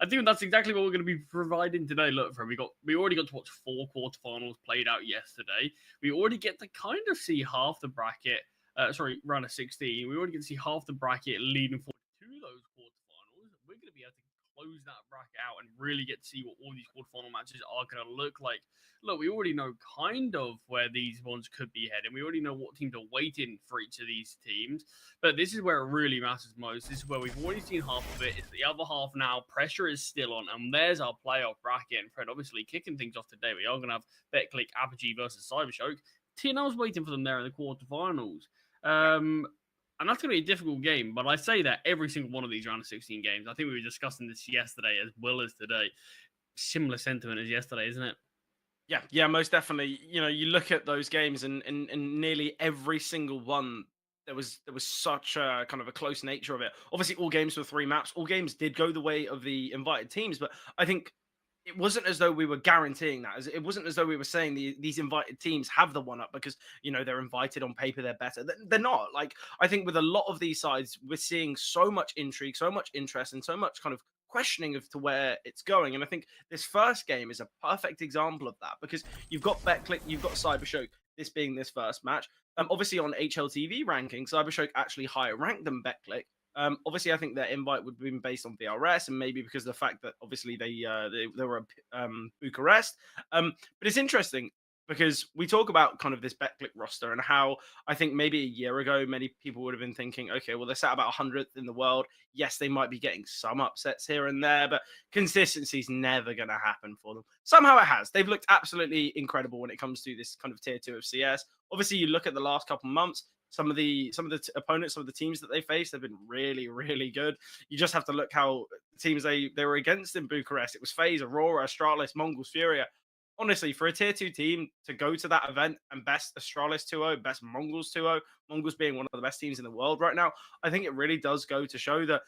I think that's exactly what we're going to be providing today. Look, we already got to watch 4 quarterfinals played out yesterday. We already get to kind of see half the bracket. Round of 16. We already get to see half the bracket leading forward to those quarterfinals. We're going to be able to close that bracket out and really get to see what all these quarterfinal matches are going to look like. Look, we already know kind of where these ones could be heading. We already know what teams are waiting for each of these teams. But this is where it really matters most. This is where we've already seen half of it. It's the other half now. Pressure is still on. And there's our playoff bracket. And Fred, obviously, kicking things off today, we are going to have Betclic, Apogee versus CYBERSHOKE. TNL's waiting for them there in the quarterfinals. And that's going to be a difficult game, but I say that every single one of these round of 16 games. I think we were discussing this yesterday as well as today. Similar sentiment as yesterday, isn't it? Yeah, most definitely. You know, you look at those games and nearly every single one, there was such a kind of a close nature of it. Obviously, all games were 3 maps. All games did go the way of the invited teams, but I think it wasn't as though we were guaranteeing that. It wasn't as though we were saying these invited teams have the one up because, you know, they're invited on paper, they're better. They're not. Like, I think with a lot of these sides, we're seeing so much intrigue, so much interest, and so much kind of questioning of to where it's going. And I think this first game is a perfect example of that because you've got Betclic, you've got CYBERSHOKE, this being this first match. Obviously on HLTV ranking, CYBERSHOKE actually higher ranked than Betclic. Obviously, I think their invite would have been based on VRS, and maybe because of the fact that obviously they were Bucharest. But it's interesting because we talk about kind of this Betclic roster and how I think maybe a year ago many people would have been thinking, okay, well they're sat about 100th in the world. Yes, they might be getting some upsets here and there, but consistency is never going to happen for them. Somehow it has. They've looked absolutely incredible when it comes to this kind of tier 2 of CS. Obviously, you look at the last couple of months. Some of the opponents, some of the teams that they faced have been really, really good. You just have to look how the teams they were against in Bucharest. It was FaZe, Aurora, Astralis, Mongols, Furia. Honestly, for a tier 2 team to go to that event and best Astralis 2-0, best Mongols 2-0, Mongols being one of the best teams in the world right now, I think it really does go to show that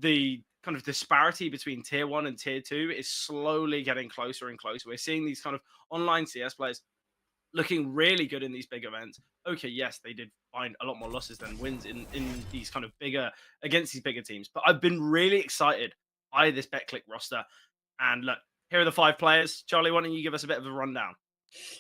the kind of disparity between tier 1 and tier 2 is slowly getting closer and closer. We're seeing these kind of online CS players looking really good in these big events. Okay, yes, they did find a lot more losses than wins in these kind of bigger, against these bigger teams. But I've been really excited by this Betclic roster. And look, here are the 5 players. Charlie, why don't you give us a bit of a rundown?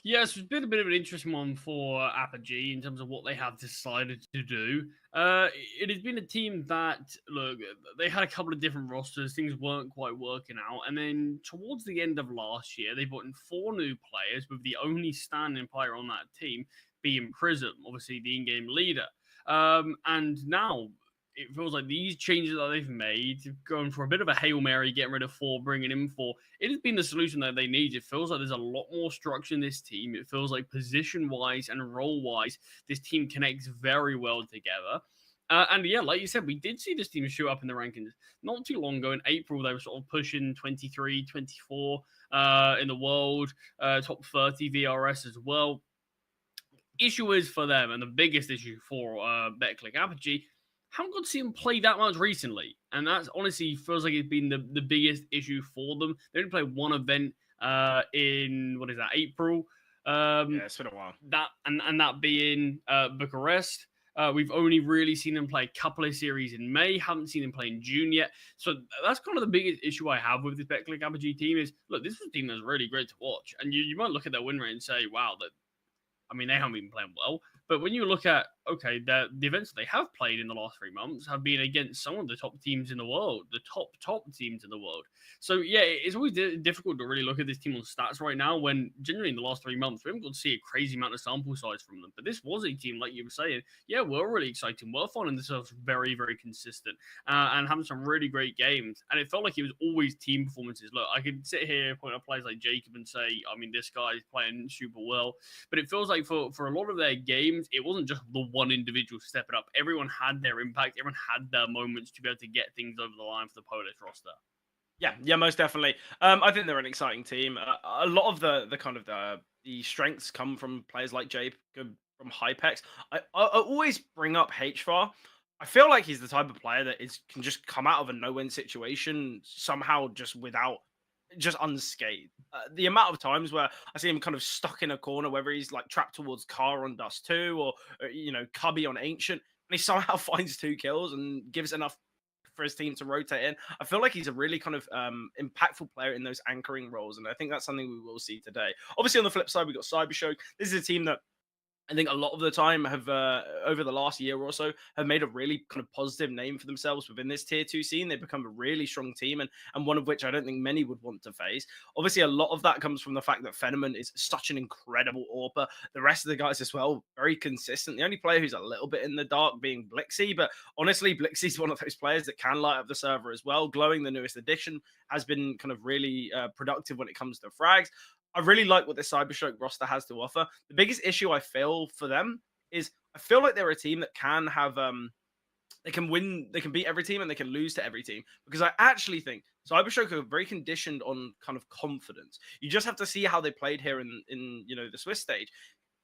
Yes, it's been a bit of an interesting one for Apogee in terms of what they have decided to do. It has been a team that, look, they had a couple of different rosters. Things weren't quite working out. And then towards the end of last year, they brought in 4 new players with the only standing player on that team being Prism, obviously the in-game leader. And now it feels like these changes that they've made, going for a bit of a Hail Mary, getting rid of 4, bringing in 4, it has been the solution that they need. It feels like there's a lot more structure in this team. It feels like position-wise and role-wise, this team connects very well together. And yeah, like you said, we did see this team shoot up in the rankings not too long ago. In April, they were sort of pushing 23, 24 in the world, top 30 VRS as well. Issue is for them, and the biggest issue for Betclic Apogee, haven't got to see them play that much recently. And that's honestly feels like it's been the biggest issue for them. They only played 1 event in, April. Yeah, it's been a while. That being Bucharest. We've only really seen them play a couple of series in May. Haven't seen them play in June yet. So that's kind of the biggest issue I have with this Betclic Apogee team is, look, this was a team that's really great to watch. And you might look at their win rate and say, wow, they haven't been playing well. But when you look at, okay, the events that they have played in the last 3 months have been against some of the top teams in the world, the top teams in the world. So, yeah, it's always difficult to really look at this team on stats right now when generally in the last 3 months, we haven't got to see a crazy amount of sample size from them. But this was a team, like you were saying, yeah, we're really exciting. We're finding themselves very, very consistent and having some really great games. And it felt like it was always team performances. Look, I could sit here, point out players like Jacob and say, this guy is playing super well. But it feels like for a lot of their games, it wasn't just the one individual stepping up. Everyone had their impact. Everyone had their moments to be able to get things over the line for the Polish roster. Yeah, most definitely. I think they're an exciting team. A lot of the kind of the strengths come from players like Jacob from Hypex. I always bring up HFAR. I feel like he's the type of player that can just come out of a no-win situation somehow just unscathed. The amount of times where I see him kind of stuck in a corner, whether he's like trapped towards Car on Dust 2 or Cubby on Ancient, and he somehow finds 2 kills and gives enough for his team to rotate in. I feel like he's a really kind of impactful player in those anchoring roles, and I think that's something we will see today. Obviously, on the flip side, we've got CYBERSHOKE. This is a team that I think a lot of the time have over the last year or so have made a really kind of positive name for themselves within this tier 2 scene. They've become a really strong team, and one of which I don't think many would want to face. Obviously, a lot of that comes from the fact that Fenneman is such an incredible AWPer. The rest of the guys as well, very consistent. The only player who's a little bit in the dark being Blixie, but honestly, Blixie's one of those players that can light up the server as well. Glowing, the newest addition, has been kind of really productive when it comes to frags. I really like what the CYBERSHOKE roster has to offer. The biggest issue I feel for them is I feel like they're a team that can have they can win, they can beat every team and they can lose to every team, because I actually think CYBERSHOKE are very conditioned on kind of confidence. You just have to see how they played here in the Swiss stage.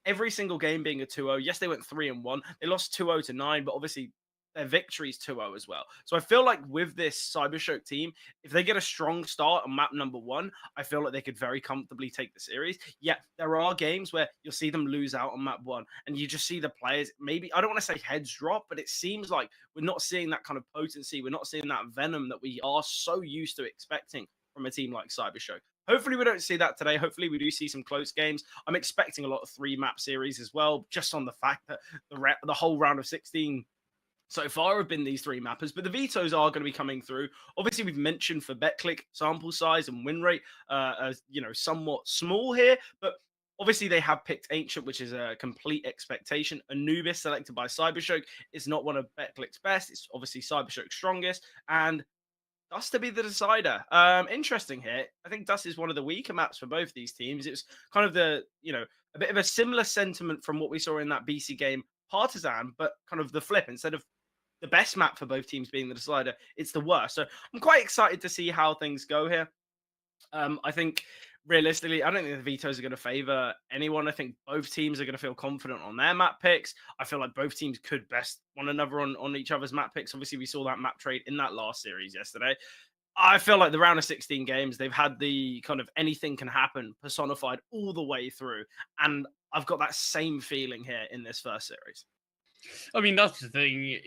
Every single game being a 2-0. Yes, they went 3-1. They lost 2-0 to 9, but obviously their victories 2-0 as well. So I feel like with this CYBERSHOKE team, if they get a strong start on map number 1, I feel like they could very comfortably take the series. Yet there are games where you'll see them lose out on map 1, and you just see the players, maybe, I don't want to say heads drop, but it seems like we're not seeing that kind of potency. We're not seeing that venom that we are so used to expecting from a team like CYBERSHOKE. Hopefully we don't see that today. Hopefully we do see some close games. I'm expecting a lot of 3-map series as well, just on the fact that the whole round of 16 so far have been these 3 mappers, but the vetoes are going to be coming through. Obviously, we've mentioned for Betclic, sample size and win rate as somewhat small here, but obviously they have picked Ancient, which is a complete expectation. Anubis selected by CYBERSHOKE is not one of Betclic's best. It's obviously CYBERSHOKE's strongest, and Dust to be the decider. Interesting here. I think Dust is one of the weaker maps for both these teams. It's kind of a bit of a similar sentiment from what we saw in that BC game, Partisan, but kind of the flip. Instead of the best map for both teams being the decider, it's the worst. So I'm quite excited to see how things go here. I think realistically, I don't think the vetoes are going to favor anyone. I think both teams are going to feel confident on their map picks. I feel like both teams could best one another on each other's map picks. Obviously, we saw that map trade in that last series yesterday. I feel like the round of 16 games, they've had the kind of anything can happen personified all the way through. And I've got that same feeling here in this first series. I mean, that's the thing.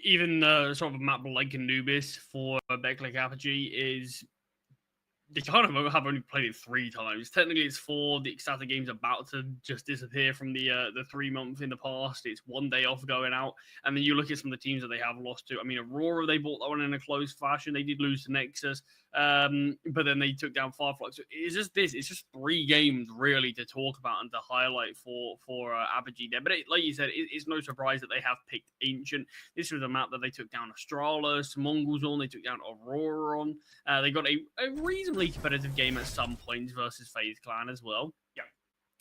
Even sort of a map like Anubis for Betclic Apogee is, they kind of have only played it 3 times. Technically, it's 4. The Ecstatic game's about to just disappear from the 3-month in the past. It's 1 day off going out. And then you look at some of the teams that they have lost to. I mean, Aurora, they bought that one in a close fashion. They did lose to Nexus. But then they took down Firefly. So it's just 3 games really to talk about and to highlight for Apogee there. But like you said, it's no surprise that they have picked Ancient. This was a map that they took down Astralis, Mongols on. They took down Aurora on. They got a reasonably competitive game at some points versus FaZe Clan as well. Yeah.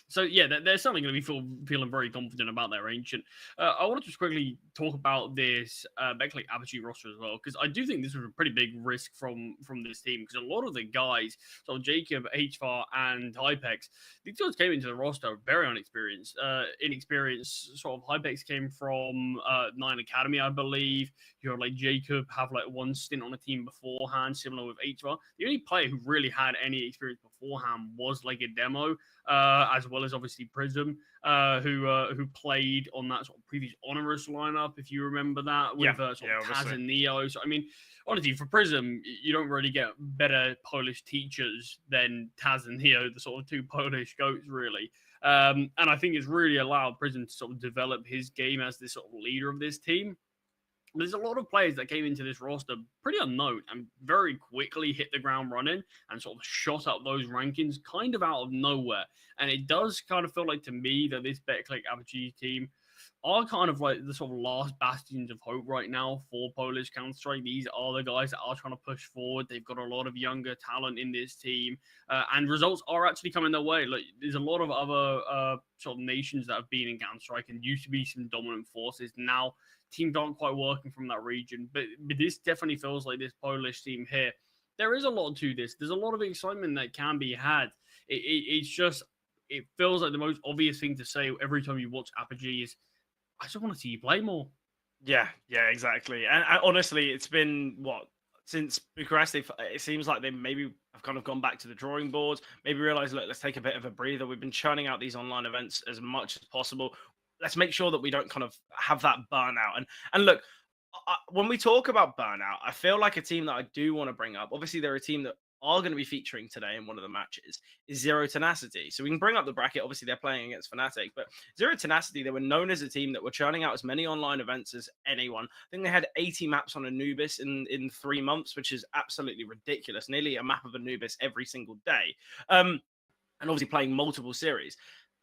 So yeah, they're certainly going to be feeling very confident about their Ancient. I want to just quickly talk about this Betclic Apogee roster as well, because I do think this was a pretty big risk from this team, because a lot of the guys, so Jacob, HVAR, and Hypex, these guys came into the roster very inexperienced. Sort of Hypex came from 9 Academy, I believe. You have like Jacob have like 1 stint on a team beforehand, similar with HVAR. The only player who really had any experience beforehand was like a demo, as well as obviously Prism, who played on that sort of previous Honorous lineup, if you remember that, with Taz and Neo. So I mean, honestly, for Prism, you don't really get better Polish teachers than Taz and Neo, the sort of 2 Polish goats, really. And I think it's really allowed Prism to sort of develop his game as this sort of leader of this team. There's a lot of players that came into this roster pretty unknown and very quickly hit the ground running and sort of shot up those rankings kind of out of nowhere. And it does kind of feel like to me that this Betclic Apogee team are kind of like the sort of last bastions of hope right now for Polish Counter-Strike. These are the guys that are trying to push forward. They've got a lot of younger talent in this team, and results are actually coming their way. Like, there's a lot of other sort of nations that have been in Counter-Strike and used to be some dominant forces. Now, teams aren't quite working from that region, but this definitely feels like this Polish team here. There is a lot to this. There's a lot of excitement that can be had. It's just, it feels like the most obvious thing to say every time you watch Apogee is, I just want to see you play more. Yeah, exactly. And honestly, it's been since Bucharest, it seems like they maybe have kind of gone back to the drawing boards, maybe realized, look, let's take a bit of a breather. We've been churning out these online events as much as possible. Let's make sure that we don't kind of have that burnout. And look, when we talk about burnout, I feel like a team that I do want to bring up. Obviously, they're a team that are going to be featuring today in one of the matches is Zero Tenacity. So we can bring up the bracket. Obviously, they're playing against Fnatic, but Zero Tenacity, they were known as a team that were churning out as many online events as anyone. I think they had 80 maps on Anubis in 3 months, which is absolutely ridiculous. Nearly a map of Anubis every single day. And obviously playing multiple series.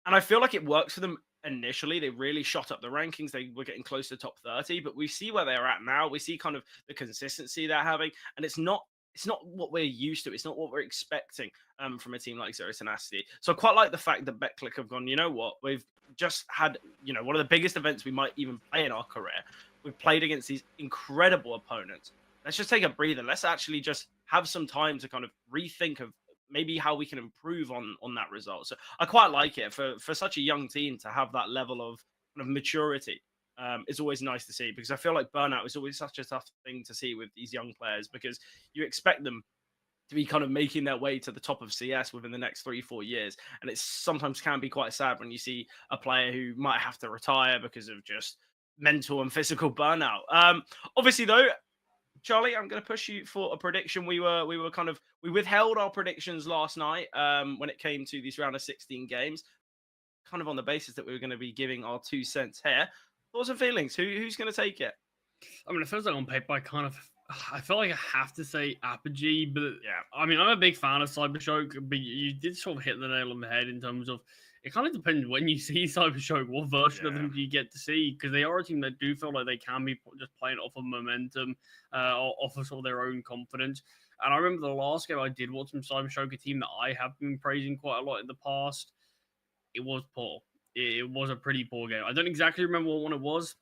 And I feel like it works for them initially. They really shot up the rankings. They were getting close to top 30, but we see where they're at now. We see kind of the consistency they're having, and it's not what we're used to. It's not what we're expecting from a team like Zero Tenacity. So I quite like the fact that Betclic have gone, you know what? We've just had, one of the biggest events we might even play in our career. We've played against these incredible opponents. Let's just take a breather. Let's actually just have some time to kind of rethink of maybe how we can improve on that result. So I quite like it for such a young team to have that level of kind of maturity. It's always nice to see, because I feel like burnout is always such a tough thing to see with these young players, because you expect them to be kind of making their way to the top of CS within the next 3-4 years. And it sometimes can be quite sad when you see a player who might have to retire because of just mental and physical burnout. Obviously though, Charlie, I'm going to push you for a prediction. We withheld our predictions last night when it came to these round of 16 games, kind of on the basis that we were going to be giving our 2 cents here. Thoughts and feelings? Who's going to take it? I mean, it feels like on paper, I feel like I have to say Apogee, but yeah, I mean, I'm a big fan of CYBERSHOKE, but you did sort of hit the nail on the head in terms of it kind of depends when you see CYBERSHOKE, what version of them do you get to see? Because they are a team that do feel like they can be just playing off of momentum, off of sort of their own confidence. And I remember the last game I did watch from CYBERSHOKE, a team that I have been praising quite a lot in the past. It was poor. It was a pretty poor game. I don't exactly remember what one it was,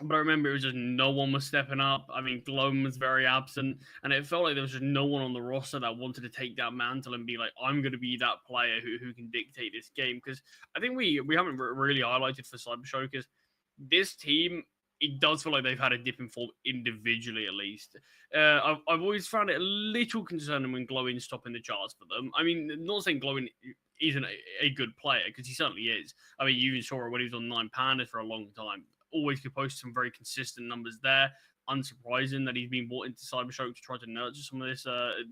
but I remember it was just no one was stepping up. I mean, Gloam was very absent, and it felt like there was just no one on the roster that wanted to take that mantle and be like, I'm going to be that player who can dictate this game. Because I think we haven't really highlighted for CYBERSHOKE is this team, it does feel like they've had a dip in form individually, at least. I've always found it a little concerning when Glowin's stopping the charts for them. I mean, not saying Glowin isn't a good player, because he certainly is. I mean, you even saw it when he was on 9 Pandas for a long time. Always could post some very consistent numbers there. Unsurprising that he's been brought into CYBERSHOKE to try to nurture some of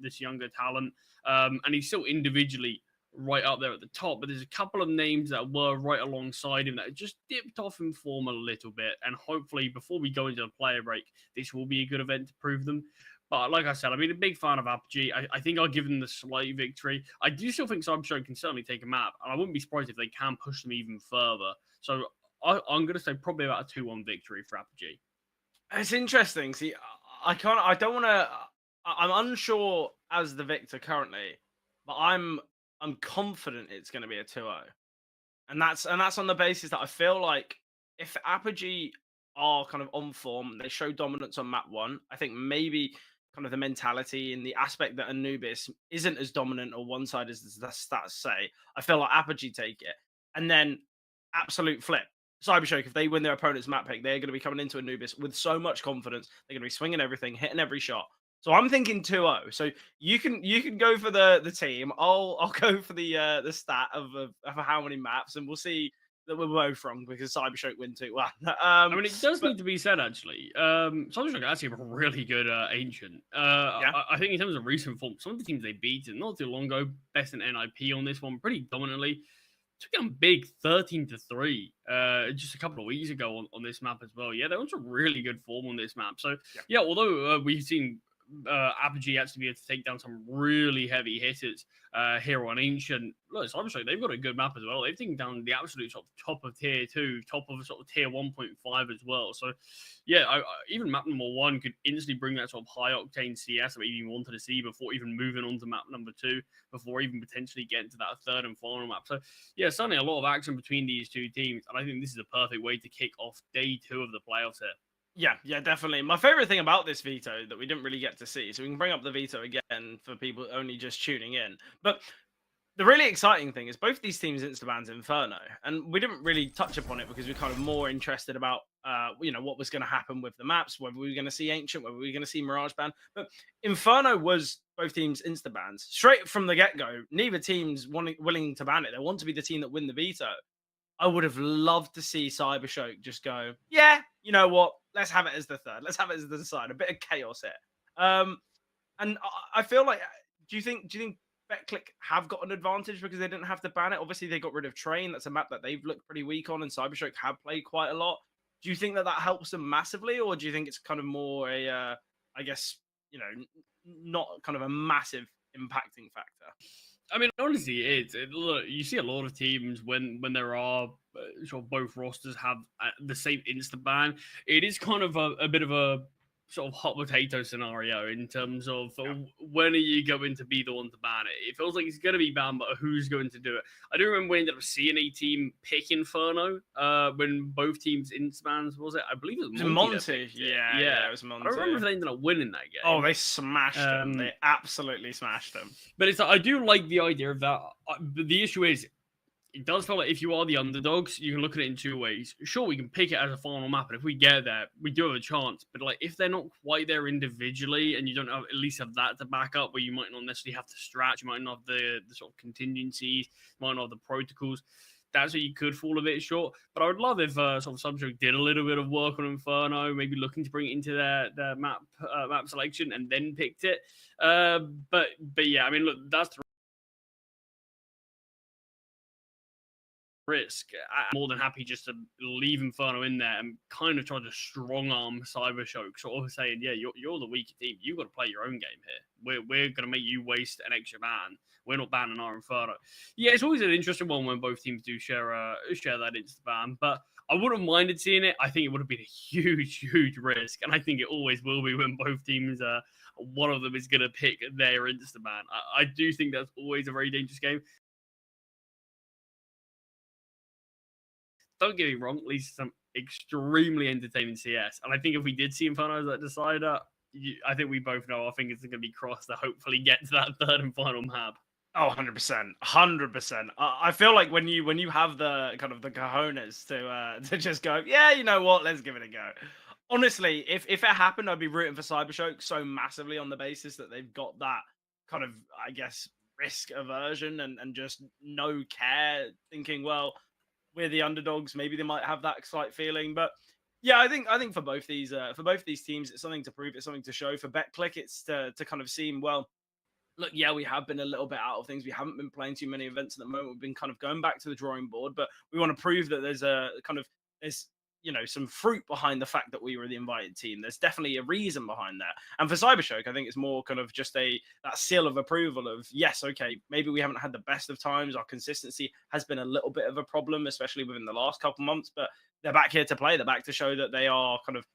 this younger talent. And he's still individually right up there at the top, but there's a couple of names that were right alongside him that just dipped off in form a little bit. And hopefully, before we go into the player break, this will be a good event to prove them. But like I said, I've been a big fan of Apogee. I think I'll give them the slight victory. I do still think CYBERSHOKE can certainly take a map, and I wouldn't be surprised if they can push them even further. So I'm going to say probably about a 2-1 victory for Apogee. It's interesting. See, I don't want to. I'm unsure as the victor currently, but I'm confident it's going to be a 2-0, and that's on the basis that I feel like if Apogee are kind of on form, they show dominance on map 1. I think maybe kind of the mentality and the aspect that Anubis isn't as dominant or one side as the stats say. I feel like Apogee take it, and then absolute flip. CYBERSHOKE, if they win their opponent's map pick, they're going to be coming into Anubis with so much confidence. They're going to be swinging everything, hitting every shot. So I'm thinking 2-0. So you can go for the team. I'll go for the stat of how many maps, and we'll see that we're both wrong because CYBERSHOKE win 2-1. I mean, it does need to be said, actually. CYBERSHOKE actually have a really good Ancient. Yeah. I think in terms of recent form, some of the teams they beat not too long ago, best in NIP on this one, pretty dominantly. Took down Big 13-3 just a couple of weeks ago on this map as well. Yeah, there was a really good form on this map. So, yeah although we've seen Apogee actually be able to take down some really heavy hitters here on Ancient. Look, CYBERSHOKE, they've got a good map as well. They've taken down the absolute top of tier 2, top of sort of tier 1.5 as well. So, yeah, even map number 1 could instantly bring that sort of high octane CS that we even wanted to see before even moving on to map number 2, before even potentially getting to that third and final map. So, yeah, certainly a lot of action between these two teams, and I think this is a perfect way to kick off day 2 of the playoffs here. Yeah, definitely. My favorite thing about this veto that we didn't really get to see, so we can bring up the veto again for people only just tuning in. But the really exciting thing is both these teams instabans Inferno, and we didn't really touch upon it because we're kind of more interested about what was going to happen with the maps, whether we were going to see Ancient, whether we were going to see Mirage ban. But Inferno was both teams instabans straight from the get-go. Neither team's willing to ban it. They want to be the team that win the veto. I would have loved to see CYBERSHOKE just go, yeah, you know what? Let's have it as the third. Let's have it as the decider. A bit of chaos here. And I feel like, do you think Betclic have got an advantage because they didn't have to ban it? Obviously, they got rid of Train. That's a map that they've looked pretty weak on, and CYBERSHOKE have played quite a lot. Do you think that helps them massively, or do you think it's kind of more a, I guess, not kind of a massive impacting factor? I mean, honestly, look, you see a lot of teams when there are sort of both rosters have the same insta ban. It is kind of a bit of a sort of hot potato scenario in terms of when are you going to be the one to ban it? It feels like it's going to be banned, but who's going to do it? I do remember we ended up seeing a team pick Inferno when both teams insta bans, was it? I believe it was Monty. Yeah, it was Monty. I don't remember if they ended up winning that game. Oh, they smashed them. They absolutely smashed them. But it's I do like the idea of that. The issue is, it does feel like if you are the underdogs, you can look at it in two ways. Sure, we can pick it as a final map, and if we get there, we do have a chance. But like, if they're not quite there individually, and you don't have, at least have that to back up, where you might not necessarily have to strat, you might not have the sort of contingencies, you might not have the protocols. That's where you could fall a bit short. But I would love if sort of CYBERSHOKE did a little bit of work on Inferno, maybe looking to bring it into their map selection and then picked it. But yeah, I mean, look, that's the risk. I'm more than happy just to leave Inferno in there and kind of try to strong arm CYBERSHOKE, sort of saying, yeah, you're the weaker team. You've got to play your own game here. We're going to make you waste an extra ban. We're not banning our Inferno. Yeah, it's always an interesting one when both teams do share that insta ban, but I wouldn't have minded seeing it. I think it would have been a huge risk, and I think it always will be when both teams one of them is going to pick their insta ban. I do think that's always a very dangerous game. Don't get me wrong, at least some extremely entertaining CS. And I think if we did see Inferno as that decider, I think we both know our fingers are going to be crossed to hopefully get to that third and final map. Oh, 100%. 100%. I feel like when you have the kind of the cojones to just go, yeah, you know what, let's give it a go. Honestly, if it happened, I'd be rooting for CYBERSHOKE so massively on the basis that they've got that kind of, I guess, risk aversion and just no care, thinking, well, we're the underdogs. Maybe they might have that slight feeling, but yeah, I think for both these teams, it's something to prove. It's something to show. For Betclic, it's to kind of seem, well, look, yeah, we have been a little bit out of things. We haven't been playing too many events at the moment. We've been kind of going back to the drawing board, but we want to prove that there's some fruit behind the fact that we were the invited team. There's definitely a reason behind that. And for CYBERSHOKE, I think it's more kind of just that seal of approval of, yes, okay, maybe we haven't had the best of times. Our consistency has been a little bit of a problem, especially within the last couple months, but they're back here to play. They're back to show that they are kind of,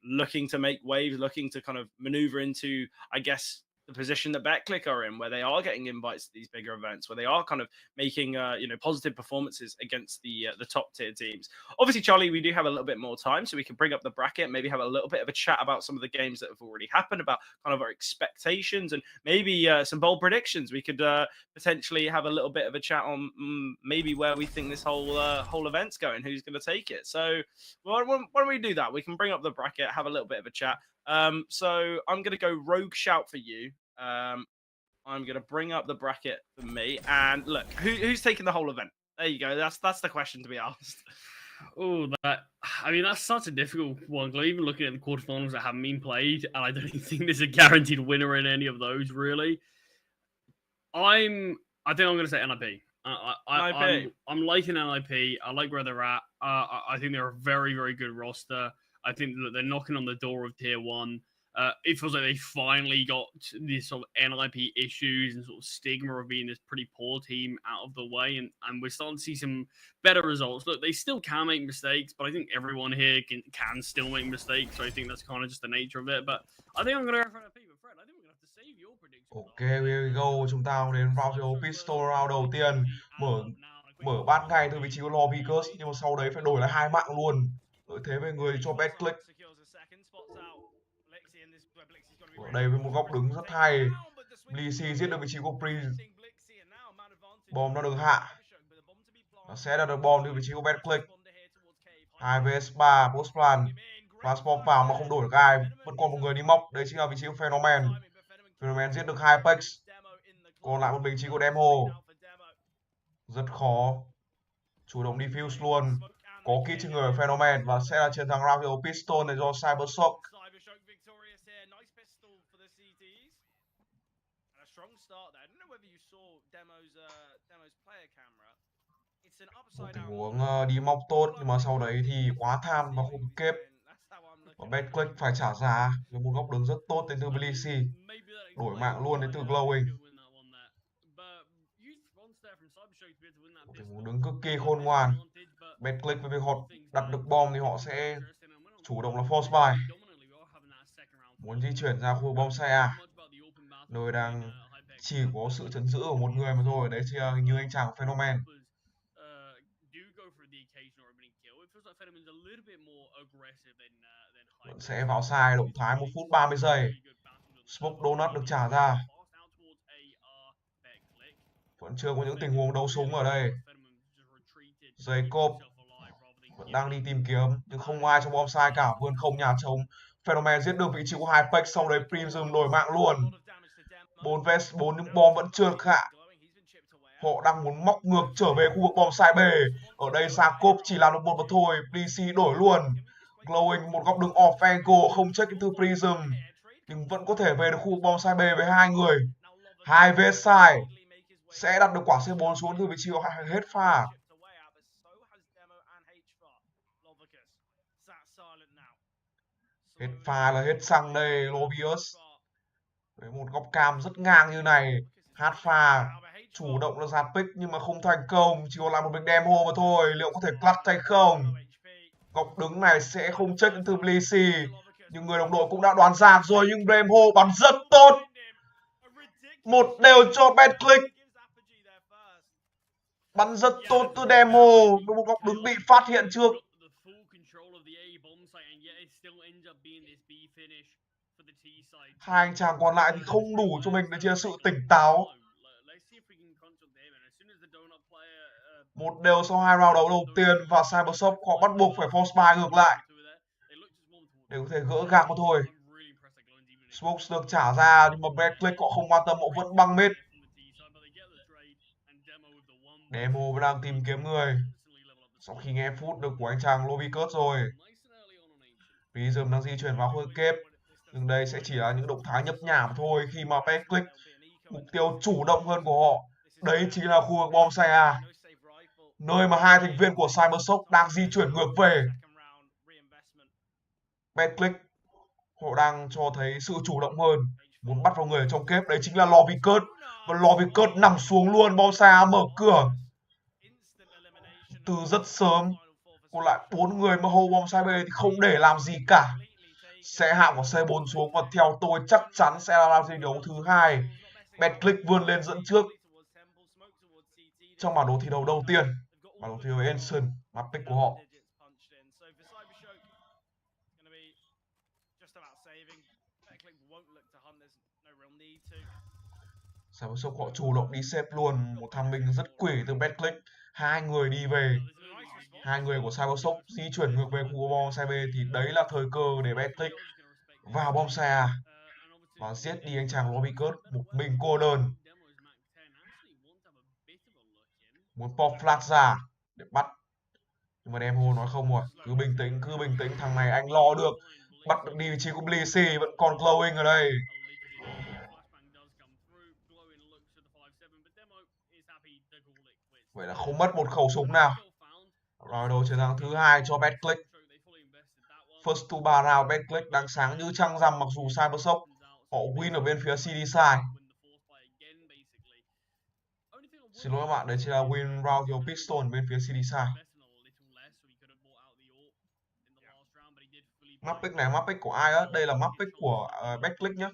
looking to make waves, looking to kind of maneuver into, I guess, the position that Betclic are in, where they are getting invites to these bigger events, where they are kind of making positive performances against the top tier teams. Obviously, Charlie, we do have a little bit more time, so we can bring up the bracket, maybe have a little bit of a chat about some of the games that have already happened, about kind of our expectations, and maybe some bold predictions. We could potentially have a little bit of a chat on maybe where we think this whole event's going, who's going to take it. So why don't we do that? We can bring up the bracket, have a little bit of a chat. So I'm going to go rogue shout for you. I'm going to bring up the bracket for me. And look, who's taking the whole event? There you go. That's the question to be asked. Oh, that's such a difficult one. Even looking at the quarterfinals that haven't been played, and I don't even think there's a guaranteed winner in any of those, really. I think I'm going to say NIP. I'm liking NIP. I like where they're at. I think they're a very, very good roster. I think that they're knocking on the door of tier 1. It feels like they finally got this sort of NIP issues and sort of stigma of being this pretty poor team out of the way, and we're starting to see some better results. Look, they still can make mistakes, but I think everyone here can still make mistakes, so I think that's kind of just the nature of it. But I think I'm going to go for NIP, but Fred, I think we're going to have to save your prediction. Ok, here we go. Chúng ta đến round pistol round đầu tiên. Mở ban ngày từ vị trí của Lawbreakers, nhưng mà sau đấy phải đổi lại 2 mạng luôn. Lợi thế về người cho Betclic. Ở đây với một góc đứng rất hay. Blissey giết được vị trí của Prince. Bom đã được hạ. Nó sẽ đạt được bom từ vị trí của Betclic. 2 vs 3 post plan. Flash bomb vào mà không đổi được ai. Vẫn còn một người đi móc. Đây chính là vị trí của Phenomen. Phenomen giết được 2 Apex. Còn lại một vị trí của Demo. Rất khó. chủ động defuse luôn, có kit trên người Phenomen và sẽ là chiến thắng round hiệu Piston này do CYBERSHOKE. Một tình huống đi móc tốt nhưng mà sau đấy thì quá tham và không kịp. Và Betclic phải trả giá với một góc đứng rất tốt đến từ Blissey, đổi mạng luôn đến từ Glowing. Một tình huống đứng cực kỳ khôn ngoan. Betclic với việc họ đặt được bom thì họ sẽ chủ động là force buy, muốn di chuyển ra khu bom xe A, nơi đang chỉ có sự trấn giữ của một người mà thôi. Đấy chỉ như anh chàng Phenomen. Vẫn sẽ vào sai động thái 1 phút 30 giây. Smoke Donut được trả ra. Vẫn chưa có những tình huống đấu súng ở đây. Jacob vẫn đang đi tìm kiếm nhưng không ai trong bom sai cả. Vươn không nhà trống. Phenomen giết được vị trí của hai Peck, sau đấy Prism đổi mạng luôn. 4 vs 4 nhưng bom vẫn chưa được hạ. Họ đang muốn móc ngược trở về khu vực bom sai B. Ở đây Jacob chỉ làm được một mà thôi. Blissey đổi luôn. Glowing một góc đứng off angle, không check into Prism nhưng vẫn có thể về được khu vực bom sai B với hai người. 2 vs sai sẽ đặt được quả C4 xuống từ vị trí hết pha. Hết pha là hết xăng đây. Lovius với một góc cam rất ngang như này, hát pha chủ động là giạt pick nhưng mà không thành công, chỉ còn lại một mình demo mà thôi. Liệu có thể clutch hay không? Góc đứng này sẽ không check từ Blissey nhưng người đồng đội cũng đã đoán giạt rồi, nhưng demo bắn rất tốt. 1-1 cho Betclic. Bắn rất tốt từ demo với một góc đứng bị phát hiện trước. Hai anh chàng còn lại thì không đủ cho mình để chia sự tỉnh táo. 1-1 sau 2 round đấu đầu tiên và CYBERSHOKE họ bắt buộc phải force buy ngược lại để có thể gỡ gạc mà thôi. Smokes được trả ra nhưng mà Betclic họ không quan tâm, họ vẫn băng mid. Demo vẫn đang tìm kiếm người sau khi nghe phút được của anh chàng Lovius rồi. Prism đang di chuyển vào khu kép nhưng đây sẽ chỉ là những động thái nhấp nhả thôi khi mà Betclic mục tiêu chủ động hơn của họ đấy chính là khu vực bom xe A, nơi mà hai thành viên của CYBERSHOKE đang di chuyển ngược về. Betclic họ đang cho thấy sự chủ động hơn, muốn bắt vào người trong kép, đấy chính là Lovius. Và Lovius nằm xuống luôn, bom xe A mở cửa từ rất sớm. Còn lại 4 người mà hold bom xe B thì không để làm gì cả, sẽ hạ quả C4 xuống và theo tôi chắc chắn sẽ là thi đấu thứ hai. Betclic vươn lên dẫn trước trong bản đồ thi đấu đầu tiên, bản đồ thi đấu Ancient, map pick của họ. CYBERSHOKE họ chủ động đi xếp luôn, một thằng mình rất quỷ từ Betclic. Hai người đi về, hai người của CYBERSHOKE di chuyển ngược về khu bom xe B thì đấy là thời cơ để Betclic vào bom xe và giết đi anh chàng Lovius một mình cô đơn. Muốn pop flash ra để bắt nhưng mà Demo nói không rồi, cứ bình tĩnh, thằng này anh lo được. Bắt được đi vị trí của Blissey, vẫn còn Glowing ở đây. Vậy là không mất một khẩu súng nào. Rồi đầu chiến thắng thứ hai cho Betclic. First to 3 round Betclic đang sáng như trăng rằm, mặc dù CYBERSHOKE họ win ở bên phía CD side. Xin lỗi các bạn, đấy chỉ là win round thiếu Piston bên phía CD side. Map pick này map pick của ai á? Đây là map pick của Betclic nhá.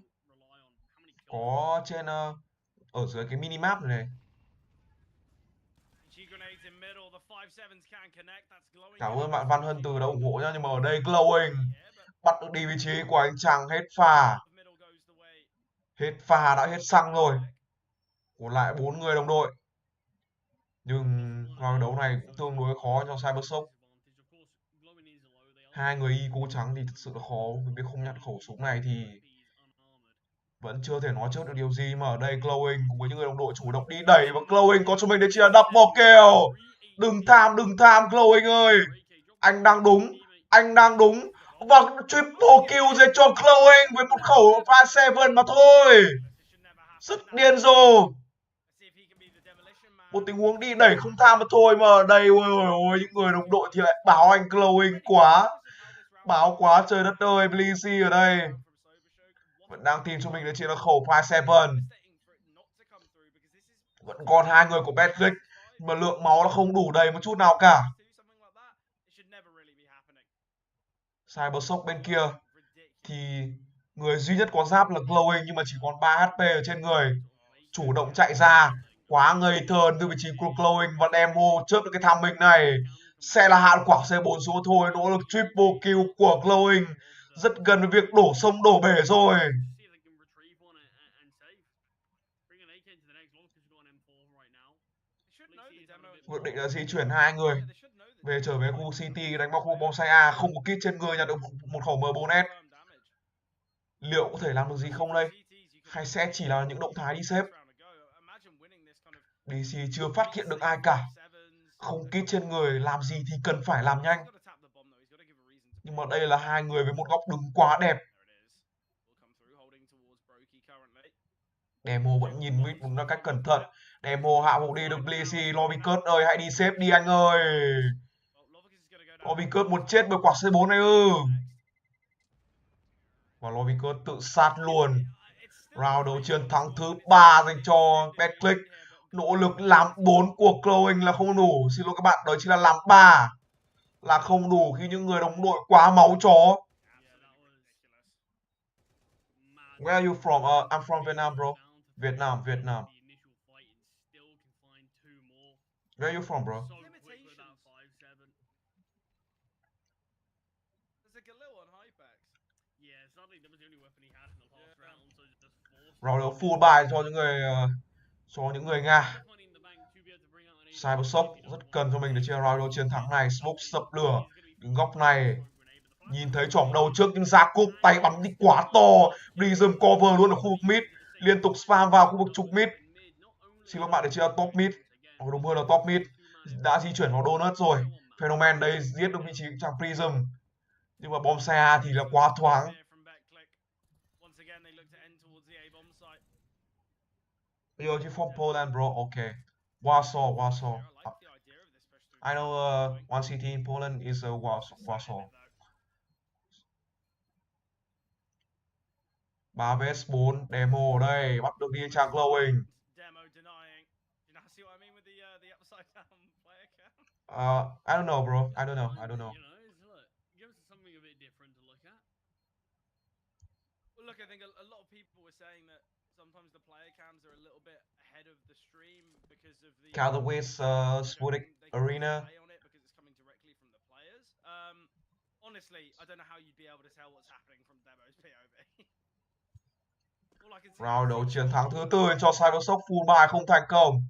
Có trên ở dưới cái minimap này. Cảm ơn bạn Văn Hân Từ đã ủng hộ nhá. Nhưng mà ở đây Glowing bắt được đi vị trí của anh chàng hết pha. Hết pha đã hết xăng rồi. Còn lại 4 người đồng đội. Nhưng vào đấu này cũng tương đối khó cho CYBERSHOKE. Hai người Eco trắng thì thực sự là khó. Vì không nhận khẩu súng này thì vẫn chưa thể nói trước được điều gì. Mà ở đây Glowing cùng với những người đồng đội chủ động đi đẩy và Glowing có cho mình đấy chỉ là double kill. Đừng tham Glowing ơi. Anh đang đúng. Và triple kill dành cho Glowing với một khẩu 5-7 mà thôi. Rất điên rồ. Một tình huống đi đẩy không tham mà thôi mà đây ôi những người đồng đội thì lại báo anh Glowing quá. Báo quá trời đất ơi, Bleazy ở đây vẫn đang tìm cho mình đấy chỉ là khẩu 5-7. Vẫn còn hai người của Betclic mà lượng máu nó không đủ đầy một chút nào cả. CYBERSHOKE bên kia thì người duy nhất có giáp là Glowing nhưng mà chỉ còn 3 HP ở trên người. Chủ động chạy ra, quá ngây thơ từ vị trí của Glowing và demo trước được cái tham minh này. Sẽ là hạ quả C4 số thôi, nỗ lực triple kill của Glowing. Rất gần với việc đổ sông đổ bể rồi. Quyết định là di chuyển hai người về trở về khu City đánh vào khu bonsai A, không có kit trên người, nhận được một khẩu M4S. Liệu có thể làm được gì không đây? Hay sẽ chỉ là những động thái đi xếp? DC chưa phát hiện được ai cả. Không kit trên người, làm gì thì cần phải làm nhanh. Nhưng mà đây là hai người với một góc đứng quá đẹp. Demo vẫn nhìn mid đúng là cách cẩn thận. Demo hạ vụ đi được Bleazy. Lovicus ơi, hãy đi xếp đi anh ơi. Lovicus một chết bởi quả C4 này ư. Và Lovicus tự sát luôn. Round đấu chiến thắng thứ 3 dành cho Betclic. Nỗ lực làm 4 của Glowing là không đủ. Xin lỗi các bạn, đó chính là làm 3 là không đủ khi những người đồng đội quá máu chó. Where are you from? I'm from Vietnam, bro. Vietnam. Where are you from, bro? Round đấu full buy cho những người Nga. CYBERSHOKE rất cần cho mình để chia round đấu chiến thắng này. Smoke sập lửa đứng góc này. Nhìn thấy chỏm đầu trước nhưng ra cúp tay bắn đi quá to. Prism cover luôn ở khu vực mid. Liên tục spam vào khu vực trục mid. Xin lỗi bạn để chia top mid. Đúng hơn là top mid. Đã di chuyển vào donut rồi. Phenomen đây giết được vị trí chàng Prism. Nhưng mà bom xe thì là quá thoáng. You're from Poland, bro. Okay. Warsaw. I know one city in Poland is Warsaw. 3 vs 4 demo ở đây, bắt được đi chàng Glowing. I don't know, bro. I don't know. Look, I think a lot of people were saying that sometimes the player cams are a little bit ahead of the stream because of the Callaway's Sputnik Arena. Because it's coming directly from the players. Honestly, I don't know how you'd be able to tell what's happening from Demo's POV. Round đấu chiến thắng thứ 4 cho CYBERSHOKE full buy không thành công.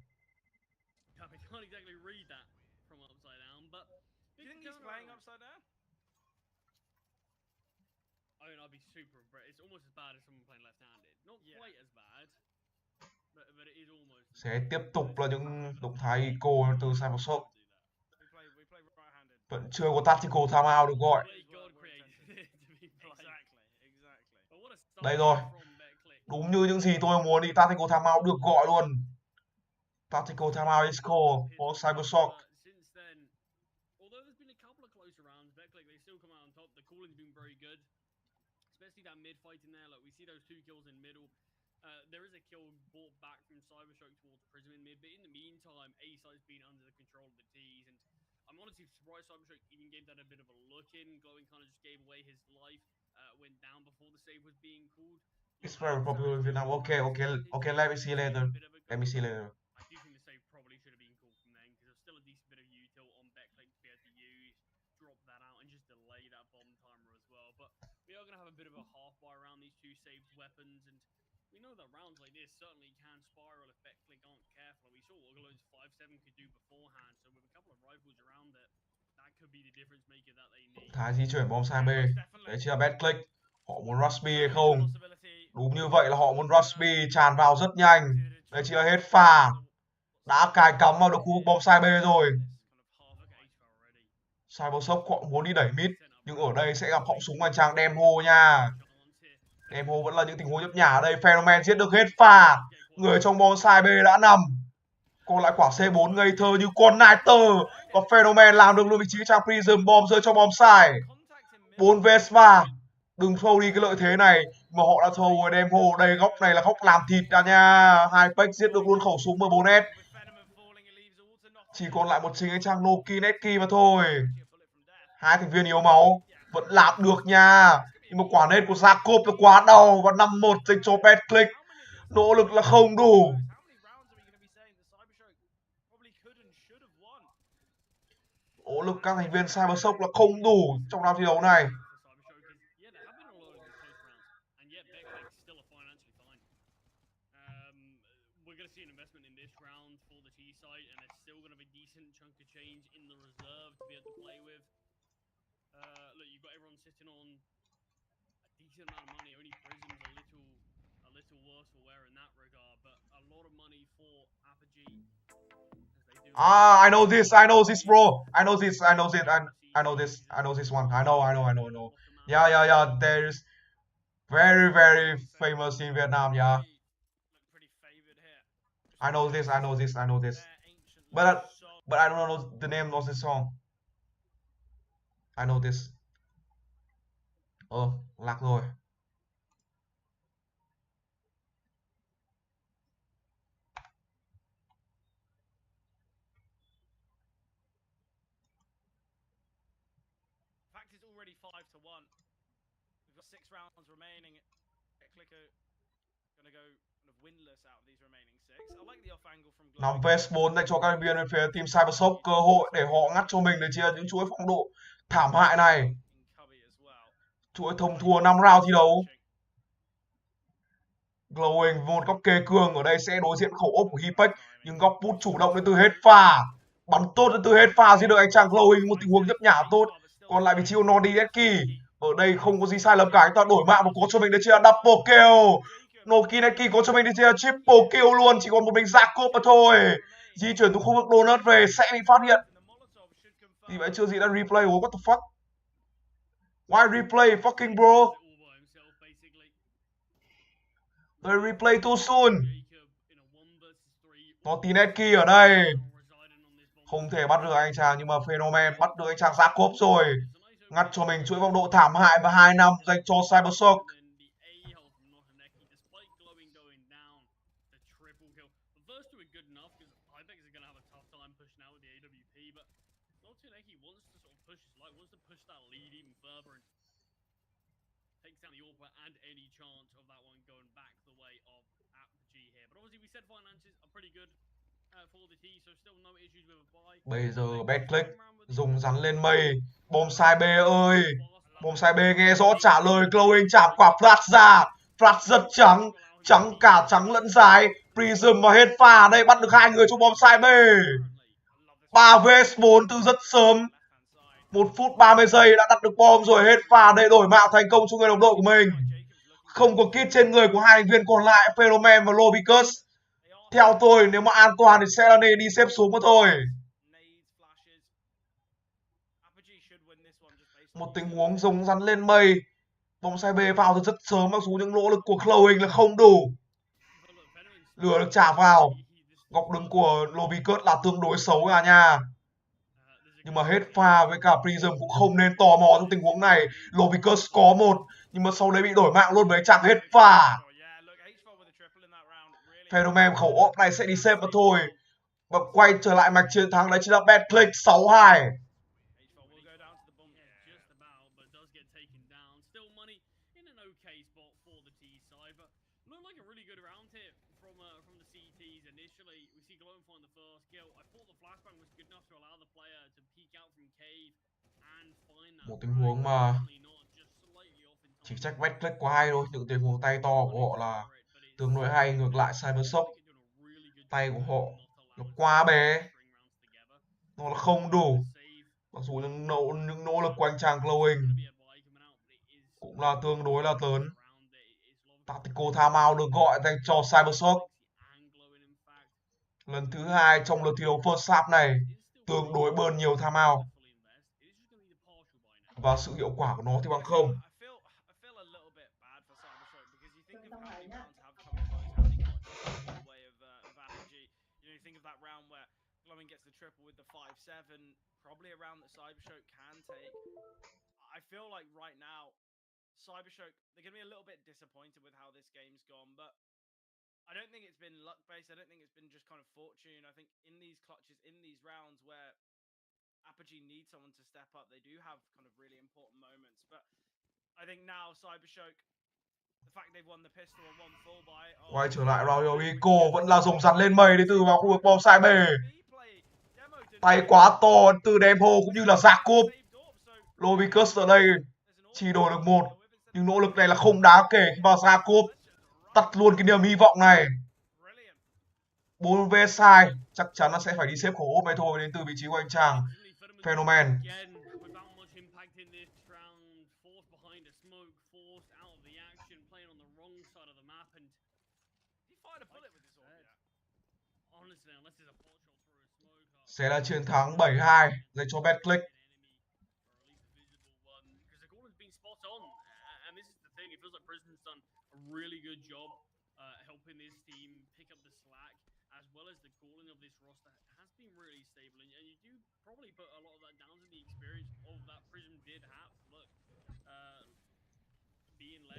Sẽ tiếp tục là những động thái eco từ CYBERSHOKE. Vẫn chưa có tactical timeout được gọi. Đây rồi. Đúng như những gì tôi muốn thì tactical timeout được gọi luôn. Tactical timeout is called for CYBERSHOKE. Especially that mid fight in there, like we see those 2 kills in middle. There is a kill brought back from CYBERSHOKE towards Prism in mid, but in the meantime, A-Side's been under the control of the T's, and I'm honestly surprised CYBERSHOKE even gave that a bit of a look in. Glowing kind of just gave away his life, went down before the save was being called. It's very popular in Vietnam. Okay, let me see later. I do think the save probably should have been called from then, because there's still a decent bit of util on Betclic to be able to use, drop that out, and just delay that bomb timer as well. But we are going to have a bit of a half-buy around these 2 saved weapons, and we know that rounds like this certainly can spiral if Betclic aren't careful. We saw what Glow's 5-7 could do beforehand, so with a couple of rifles around it, that could be the difference maker that they need. Thái di chuyển bom sai B. Đấy chỉ là Betclic. Họ muốn rush B hay không? Đúng như vậy là họ muốn rush B, tràn vào rất nhanh. Đây chỉ là hết pha. Đã cài cắm vào được khu vực bom sai B rồi. CYBERSHOKE họ muốn đi đẩy mid, nhưng ở đây sẽ gặp họng súng anh chàng Demo nha. Demo vẫn là những tình huống nhấp nhả ở đây. Phenomen giết được hết pha. Người trong bom side B đã nằm. Còn lại quả C4 ngây thơ như con Niter. Và Phenomen làm được luôn vị trí trang Prism. Bom rơi trong bom side. 4 vs 3. Đừng throw đi cái lợi thế này. Mà họ đã throw rồi Demo. Đây góc này là góc làm thịt ra nha. Hai Pech giết được luôn khẩu súng M4S. Chỉ còn lại một chính anh chàng Noki Netki mà thôi. Hai thành viên yếu máu. Vẫn làm được nha. Nhưng mà quả nết của Jacob là quá đau. Và 5-1 dành cho Betclic. Nỗ lực là không đủ. Nỗ lực các thành viên CYBERSHOKE là không đủ trong round thi đấu này. I know this, bro. I know this one. I know this one. I know. Yeah. There's very famous in Vietnam, yeah. I know this. But I don't know the name of the song. I know this. Lạc rồi. Already 5-1. We've got 6 rounds remaining. Betclic gonna go kind of winless out of these remaining 6. I like the off angle from 5 vs 4 dành cho các thành viên bên phía team CYBERSHOKE, cơ hội để họ ngắt cho mình để chia những chuỗi phong độ thảm hại này. Chuỗi thông thua 5 round thi đấu. Glowing một góc kê cường ở đây sẽ đối diện khẩu ốp của Hipek, nhưng góc bút chủ động đến từ hết pha. Bắn tốt đến từ hết pha giết được anh chàng Glowing, một tình huống nhấp nhả tốt. Còn lại vị trí của Nodi Netki. Ở đây không có gì sai lầm cả, anh ta đổi mạng và có cho mình đến chia double kill. Noki Netki có cho mình đến chia triple kill luôn, chỉ còn một mình Jacob mà thôi. Di chuyển từ khu vực donut về sẽ bị phát hiện. Thì vậy chưa gì đã replay, what the fuck? Why replay fucking bro? They replay too soon. Noki Netki ở đây. Không thể bắt được anh chàng, nhưng mà Phenomen bắt được anh chàng Jacob rồi. Ngắt cho mình chuỗi vòng độ thảm hại và 2 năm dành cho CYBERSHOKE. And any chance of that one going back the way of Apogee here. But obviously we said finances are pretty good for the T, so still no issues with a buy. Bây giờ Betclic dùng rắn lên mây. Bom side B ơi. Bom side B nghe rõ trả lời. Glowing chạm quả flash ra. Flash rất trắng. Trắng cả trắng lẫn dài. Prism và hết pha. Đây bắt được hai người trong bom side B. 3 vs 4 từ rất sớm. 1 phút 30 giây đã đặt được bom rồi, hết pha để đổi mạng thành công cho người đồng đội của mình. Không có kit trên người của hai thành viên còn lại, Phenomen và Lobicus. Theo tôi, nếu mà an toàn thì sẽ là nên đi xếp xuống mà thôi. Một tình huống dùng rắn lên mây. Bóng xe B vào từ rất sớm, mặc dù những nỗ lực của Glowing là không đủ. Lửa được trả vào. Góc đứng của Lobicus là tương đối xấu à nha. Nhưng mà hết pha với cả Prism cũng không nên tò mò trong tình huống này. Lobicus có một, nhưng mà sau đấy bị đổi mạng luôn với chàng hết pha. Phenomen khẩu ốp này sẽ đi xếp mà thôi. Và quay trở lại mạch chiến thắng đấy chính là Betclic 6-2. Một tình huống mà chỉ trách Betclic quá hay thôi. Những tình huống tay to của họ là tương đối hay. Ngược lại CYBERSHOKE, tay của họ nó quá bé, nó là không đủ. Mặc dù những nỗ lực của anh chàng Glowing cũng là tương đối là lớn. Tactical timeout được gọi dành cho CYBERSHOKE. Lần thứ hai trong lượt thi đấu first half này, tương đối bơn nhiều timeout. và sự hiệu quả của nó thì bằng không. Gets the triple with the 5-7, probably a round that CYBERSHOKE can take. I feel like right now, CYBERSHOKE, they're going to be a little bit disappointed with how this game's gone, but I don't think it's been luck-based. I don't think it's been just kind of fortune. I think in these clutches, in these rounds where Apogee needs someone to step up, they do have kind of really important moments. But I think now CYBERSHOKE, the fact they've won the pistol and won full by... Quay trở lại Royal Eco vẫn là rồng rắn lên mây đến từ vào khu vực bom sai bề. Tay quá to từ Demo cũng như là Jacob. Lovicus ở đây chỉ đổi được một, nhưng nỗ lực này là không đáng kể khi mà Jacob tắt luôn cái niềm hy vọng này. 4 vs 2 chắc chắn là sẽ phải đi xếp khổ ốp này thôi, đến từ vị trí của anh chàng Phenomen. Sẽ là chiến thắng 7-2 dành cho Betclic. Helping his team pick up the slack, as well as the calling of this roster has been really stable, and you do probably put a lot of that down to the experience of that Prism did have. Look,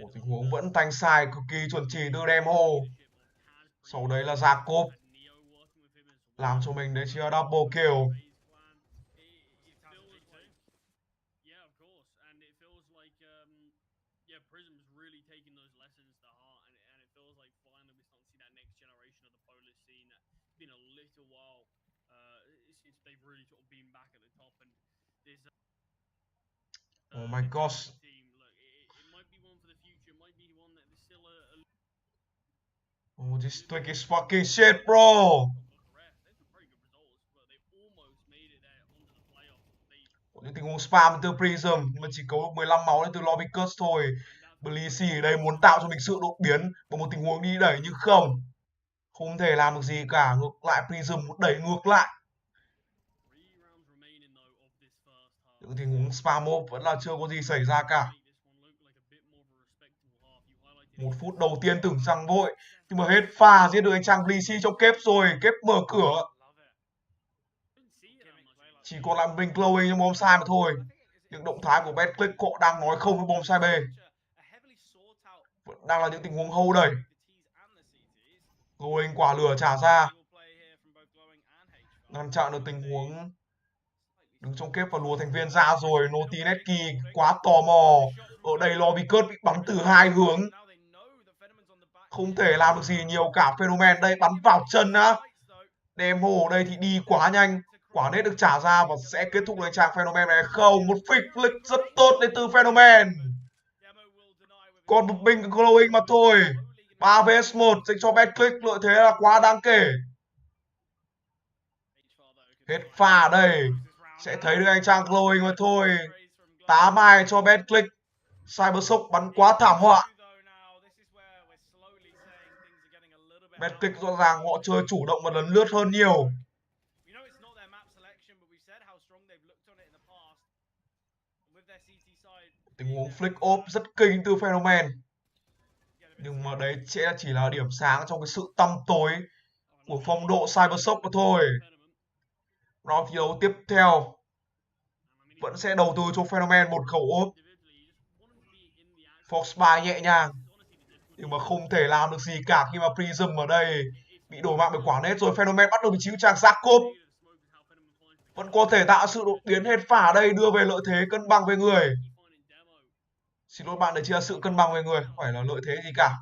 một tình huống vẫn thanh sai cực kỳ chuẩn chỉ từ Demo. Sau đấy là Jacob làm cho mình đấy chia double kill. Prism's really taking those lessons to heart, and it feels like finally we're starting to see that next generation of the Polish scene. It's been a little while since they've really sort of been back at the top, and this Oh my gosh. Team, look, it might be one for the future. It might be one that there's still a Oh, this trick is fucking shit, bro. Những tình huống spam từ Prism nhưng mà chỉ có 15 máu đến từ Lovicus thôi. Blissey ở đây muốn tạo cho mình sự đột biến bằng một tình huống đi đẩy nhưng không thể làm được gì cả. Ngược lại Prism muốn đẩy ngược lại. Những tình huống spam move vẫn là chưa có gì xảy ra cả. 1 phút đầu tiên tưởng rằng vội, nhưng mà hết pha giết được anh chàng Blissey trong kép rồi. Kép mở cửa. Chỉ còn lại mình glowing trong bom sai mà thôi. Những động thái của Betclic họ đang nói không với bom sai B. Vẫn đang là những tình huống hâu đẩy. Glowing quả lửa trả ra. Ngăn chặn được tình huống đứng trong kép và lùa thành viên ra rồi. Notinetki quá tò mò. Ở đây Lovicus bị bắn từ 2 hướng. Không thể làm được gì nhiều cả. Phenomen đây bắn vào chân á. Demo ở đây thì đi quá nhanh. Quả nết được trả ra và sẽ kết thúc với trang Phenomen này không? Một flick rất tốt đến từ Phenomen. Còn một mình glowing mà thôi. 3 vs 1 dành cho Betclic, lợi thế là quá đáng kể. Hết pha ở đây. Sẽ thấy được anh chàng glowing mà thôi. 8-2 cho Betclic. CYBERSHOKE bắn quá thảm họa. Betclic rõ ràng họ chơi chủ động và lấn lướt hơn nhiều. Tình huống flick ốp rất kinh từ Phenomen. Nhưng mà đấy sẽ chỉ là điểm sáng trong cái sự tăm tối của phong độ CYBERSHOKE mà thôi. Round thi đấu tiếp theo vẫn sẽ đầu tư cho Phenomen một khẩu ốp. Foxby nhẹ nhàng. Nhưng mà không thể làm được gì cả khi mà Prism ở đây bị đổ mạng bởi quả nết rồi. Phenomen bắt đầu vị trí của chàng Jacob. Vẫn có thể tạo sự đột biến hết pha ở đây, đưa về lợi thế cân bằng về người. Xin lỗi bạn, đấy chỉ là sự cân bằng về người, không phải là lợi thế gì cả.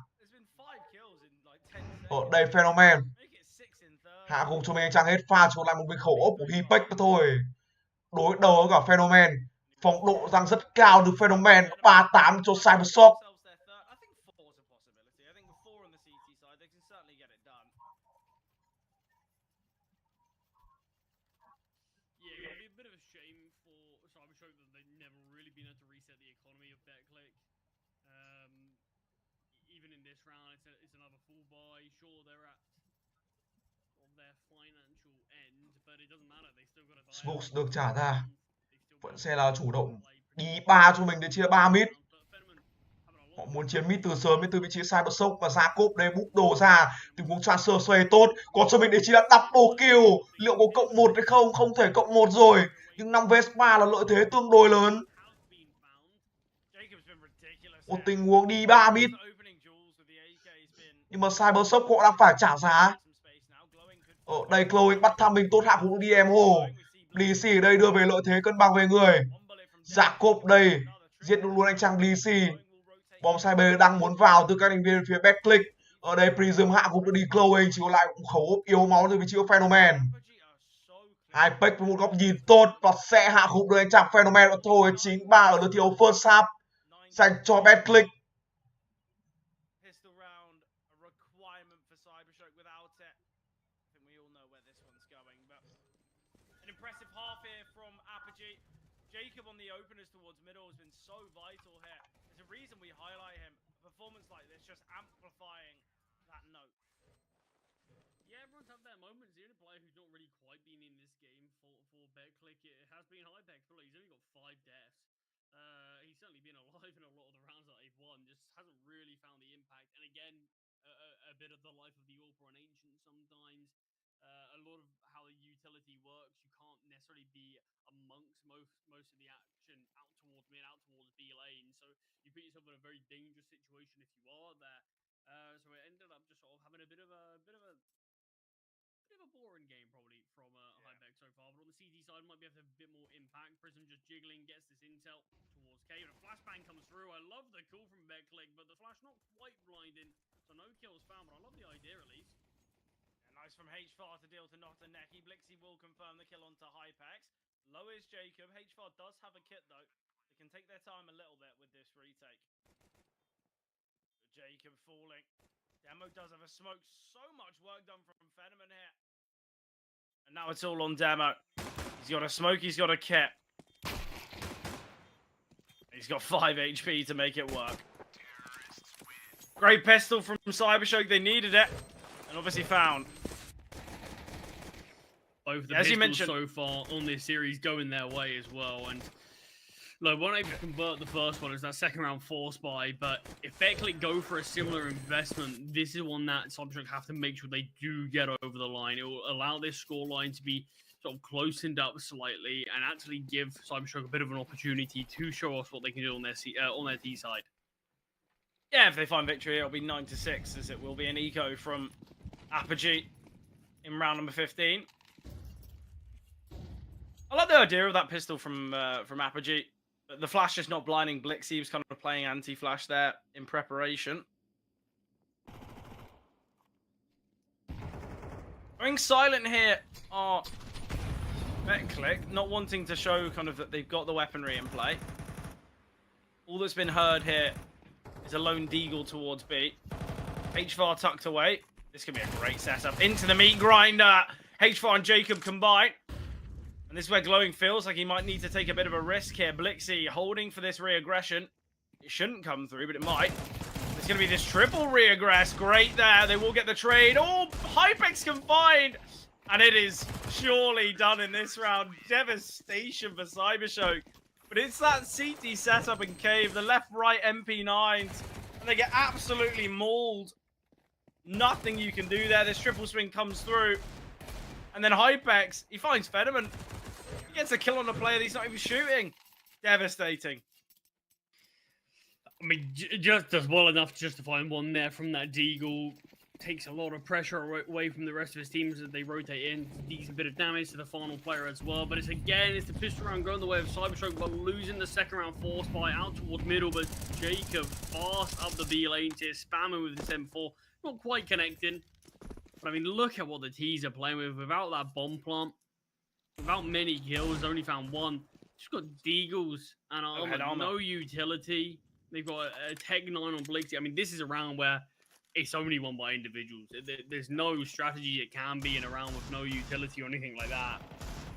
Ở đây Phenomen hạ gục cho mình anh chàng hết pha, cho lại một cái khẩu ốp của Hipek mà thôi. Đối đầu với cả Phenomen, phong độ đang rất cao từ Phenomen. 3-8 cho CYBERSHOKE. Smokes được trả ra. Vẫn sẽ là chủ động ý 3 cho mình để chia 3 mid. Họ muốn chiến mid từ sớm đến từ vị trí CYBERSHOKE và Jacob đây búp đồ ra. Tình huống transfer xoay tốt. Còn cho mình để chia là double kill. Liệu có cộng 1 hay không? Không thể cộng 1 rồi. Nhưng 5 Vespa là lợi thế tương đối lớn. Một tình huống đi 3 mid. Nhưng mà CYBERSHOKE họ đang phải trả giá. Ở đây Chloe bắt thăm mình tốt, hạ cũng đi em hồ. BC ở đây đưa về lợi thế cân bằng về người. Jacob đây giết được luôn anh chàng BC. Bom Cyber đang muốn vào từ các thành viên phía Betclic. Ở đây Prism hạ gục được đi Chloe, chỉ còn lại cũng khẩu yếu máu từ vị trí của Phenomen. Hypex với một góc nhìn tốt và sẽ hạ gục được anh chàng Phenomen và thôi. 9-3 ở lượt thi đấu first half dành cho Betclic. Impressive half here from Apogee. Jacob on the openers towards middle has been so vital here. There's a reason we highlight him. A performance like this just amplifying that note. Yeah, everyone's had their moments. The only player who's not really quite been in this game for Betclic, it has been Hypex, but he's only got 5 deaths. He's certainly been alive in a lot of the rounds that they've won, just hasn't really found the impact. And again, a bit of the life of the All-Pro and Ancient sometimes. A lot of how the utility works, you can't necessarily be amongst most of the action out towards mid, out towards B lane, so you put yourself in a very dangerous situation if you are there. So it ended up just sort of having a bit of a boring game probably from Hypex so far, but on the CT side might be able to have a bit more impact. Prism just jiggling, gets this intel towards K, and a flashbang comes through. I love the call from Betclic, but the flash not quite blinding, so no kills found, but I love the idea at least. Nice from HFAR to deal to Notaneki. Blixie will confirm the kill onto Hypex. Low is Jacob. HFAR does have a kit though. They can take their time a little bit with this retake. But Jacob falling. Demo does have a smoke. So much work done from Fenomen here. And now it's all on Demo. He's got a smoke, he's got a kit. He's got 5 HP to make it work. Great pistol from CYBERSHOKE. They needed it. And obviously found. Both the as you pistols mentioned so far on this series going their way as well, and look, weren't able to convert the first one as that second round force buy, but if Betclic go for a similar investment, this is one that CYBERSHOKE have to make sure they do get over the line. It will allow this scoreline to be sort of closened up slightly and actually give CYBERSHOKE a bit of an opportunity to show us what they can do on their T side. Yeah, if they find victory, it'll be 9-6, as it will be an eco from Apogee in round number 15. I like the idea of that pistol from Apogee. The flash is not blinding Blixie. He was kind of playing anti-flash there in preparation. Going silent here are Betclic, not wanting to show kind of that they've got the weaponry in play. All that's been heard here is a lone deagle towards B. HFAR tucked away. This could be a great setup. Into the meat grinder. HFAR and Jacob combine. And this is where Glowing feels like he might need to take a bit of a risk here. Blixie holding for this re-aggression. It shouldn't come through, but it might. There's going to be this triple re-aggress. Great there. They will get the trade. Oh, Hypex confined. And it is surely done in this round. Devastation for CYBERSHOKE. But it's that CT setup in Cave. The left-right MP9s. And they get absolutely mauled. Nothing you can do there. This triple swing comes through. And then Hypex, he finds Fenomen. He gets a kill on a player that he's not even shooting. Devastating. I mean, just does well enough to justify one there from that deagle. Takes a lot of pressure away from the rest of his teams as they rotate in. Decent bit of damage to the final player as well. But it's the pistol round going the way of CYBERSHOKE, but losing the second round force by out towards middle. But Jacob fast up the B lane to spamming with his M4. Not quite connecting. But I mean, look at what the T's are playing with. Without that bomb plant, without many kills, only found one. Just got deagles and no utility. They've got a Tech 9 on Blixie. I mean, this is a round where it's only won by individuals. There's no strategy it can be in a round with no utility or anything like that.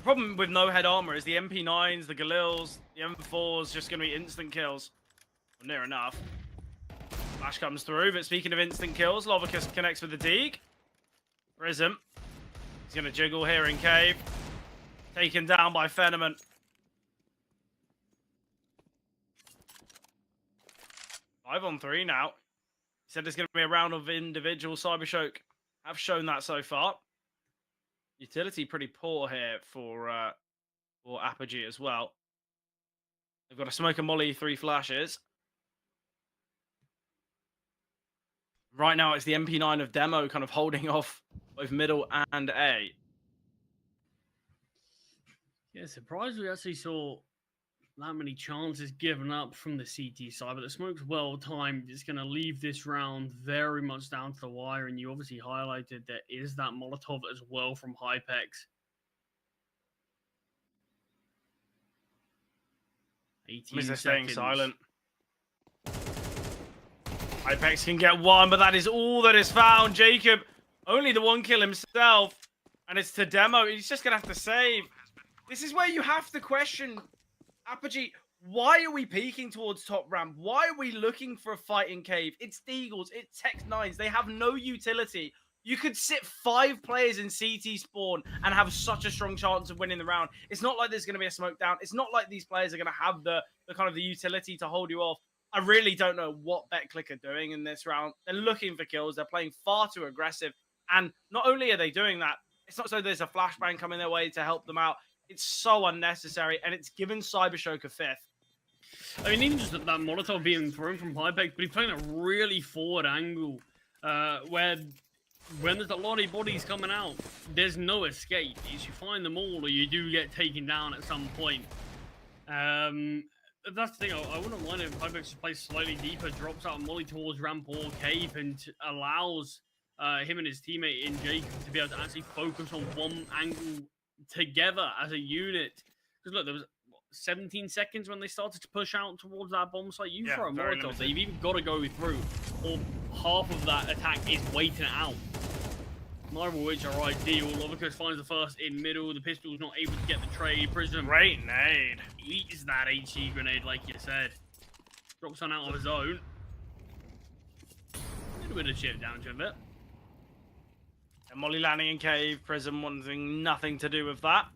Problem with no head armor is the MP9s, the Galils, the M4s just going to be instant kills. Well, near enough. Flash comes through, but speaking of instant kills, Lovicus connects with the Deeg. Prism. He's going to jiggle here in Cave. Taken down by Fenomen. 5-on-3 now. He said there's going to be a round of individual. CYBERSHOKE have shown that so far. Utility pretty poor here for Apogee as well. They've got a smoke and molly, 3 flashes. Right now, it's the MP9 of Demo kind of holding off both middle and A. Yeah, surprised we actually saw that many chances given up from the CT side, but the smoke's well timed. It's going to leave this round very much down to the wire, and you obviously highlighted there is that Molotov as well from Hypex. 18 Mr. seconds. Staying silent. Hypex can get 1, but that is all that is found. Jacob, only the 1 kill himself, and it's to Demo. He's just going to have to save. This is where you have to question, Apogee, why are we peeking towards top ramp? Why are we looking for a fight in cave? It's Deagles, it's Tech 9s. They have no utility. You could sit 5 players in CT spawn and have such a strong chance of winning the round. It's not like there's going to be a smoke down. It's not like these players are going to have the kind of the utility to hold you off. I really don't know what Betclic are doing in this round. They're looking for kills. They're playing far too aggressive. And not only are they doing that, it's not so there's a flashbang coming their way to help them out. It's so unnecessary, and it's given CYBERSHOKE a 5th. I mean, even just that Molotov being thrown from Hypex, but he's playing a really forward angle where when there's a lot of bodies coming out, there's no escape. It's you find them all or you do get taken down at some point. That's the thing, I wouldn't mind if Hypex just plays slightly deeper, drops out Molly towards ramp or cave, and allows him and his teammate in Jacob to be able to actually focus on one angle together as a unit. Because look, there was 17 seconds when they started to push out towards that bomb site. You throw a Molotov, they've even got to go through, or half of that attack is waiting out. Neither of which are ideal. Lovicus finds the first in middle. The pistol's not able to get the trade. Prism Great nade. eats that HE grenade, like you said. Drops one out of his own. A little bit of chip down to a bit. And Molly landing in cave. Prism wanting nothing to do with that.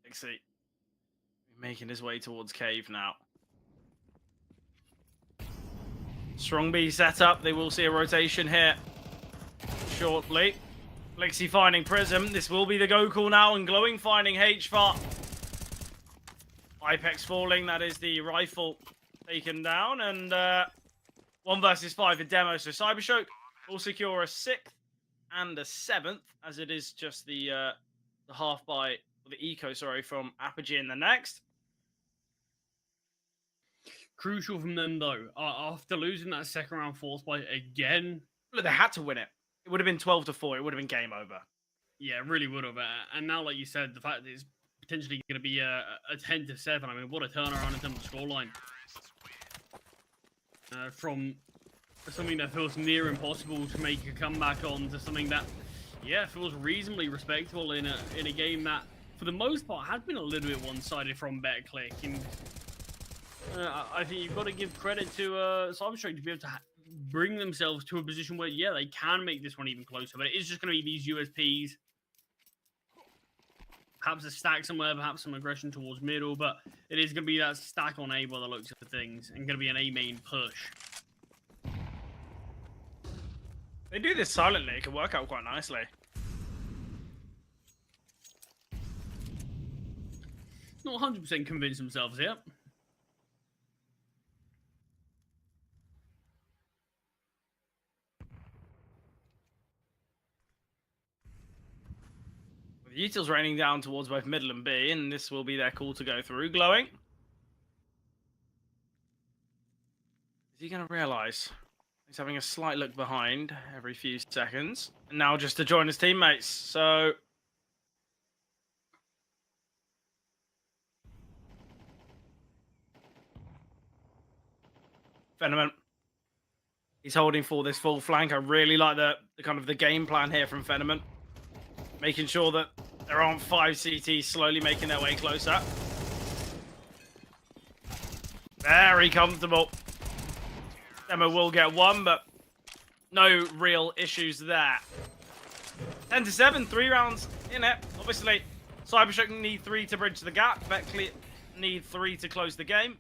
Dixie making his way towards cave now. Strong B set up. They will see a rotation here shortly. Lexi finding Prism. This will be the go call now, and Glowing finding HVAR. Hypex falling. That is the rifle taken down, and 1 versus 5 in Demo. So CYBERSHOKE will secure a 6th and a 7th, as it is just the half by the eco, sorry, from Apogee in the next. Crucial from them, though. After losing that second round force by again. Look, they had to win it. It would have been 12-4. It would have been game over. Yeah, it really would have. And now, like you said, the fact that it's potentially going to be a 10-7. I mean, what a turnaround in terms of scoreline. From something that feels near impossible to make a comeback on to something that, yeah, feels reasonably respectable in a game that, for the most part, has been a little bit one-sided from Betclic. And I think you've got to give credit to CYBERSHOKE to be able to bring themselves to a position where, yeah, they can make this one even closer. But it is just going to be these USPs. Perhaps a stack somewhere, perhaps some aggression towards middle. But it is going to be that stack on A by the looks of things. And going to be an A main push. They do this silently. It can work out quite nicely. Not 100% convinced themselves yet. The Util's raining down towards both middle and B, and this will be their call to go through. Glowing. Is he going to realise? He's having a slight look behind every few seconds. And now just to join his teammates. So Venom. He's holding for this full flank. I really like the kind of the game plan here from Venom. Making sure that there aren't 5 CTs slowly making their way closer. Very comfortable. Demo will get 1, but no real issues there. 10-7, 3 rounds in it. Obviously, CYBERSHOKE need 3 to bridge the gap. Betclic need 3 to close the game.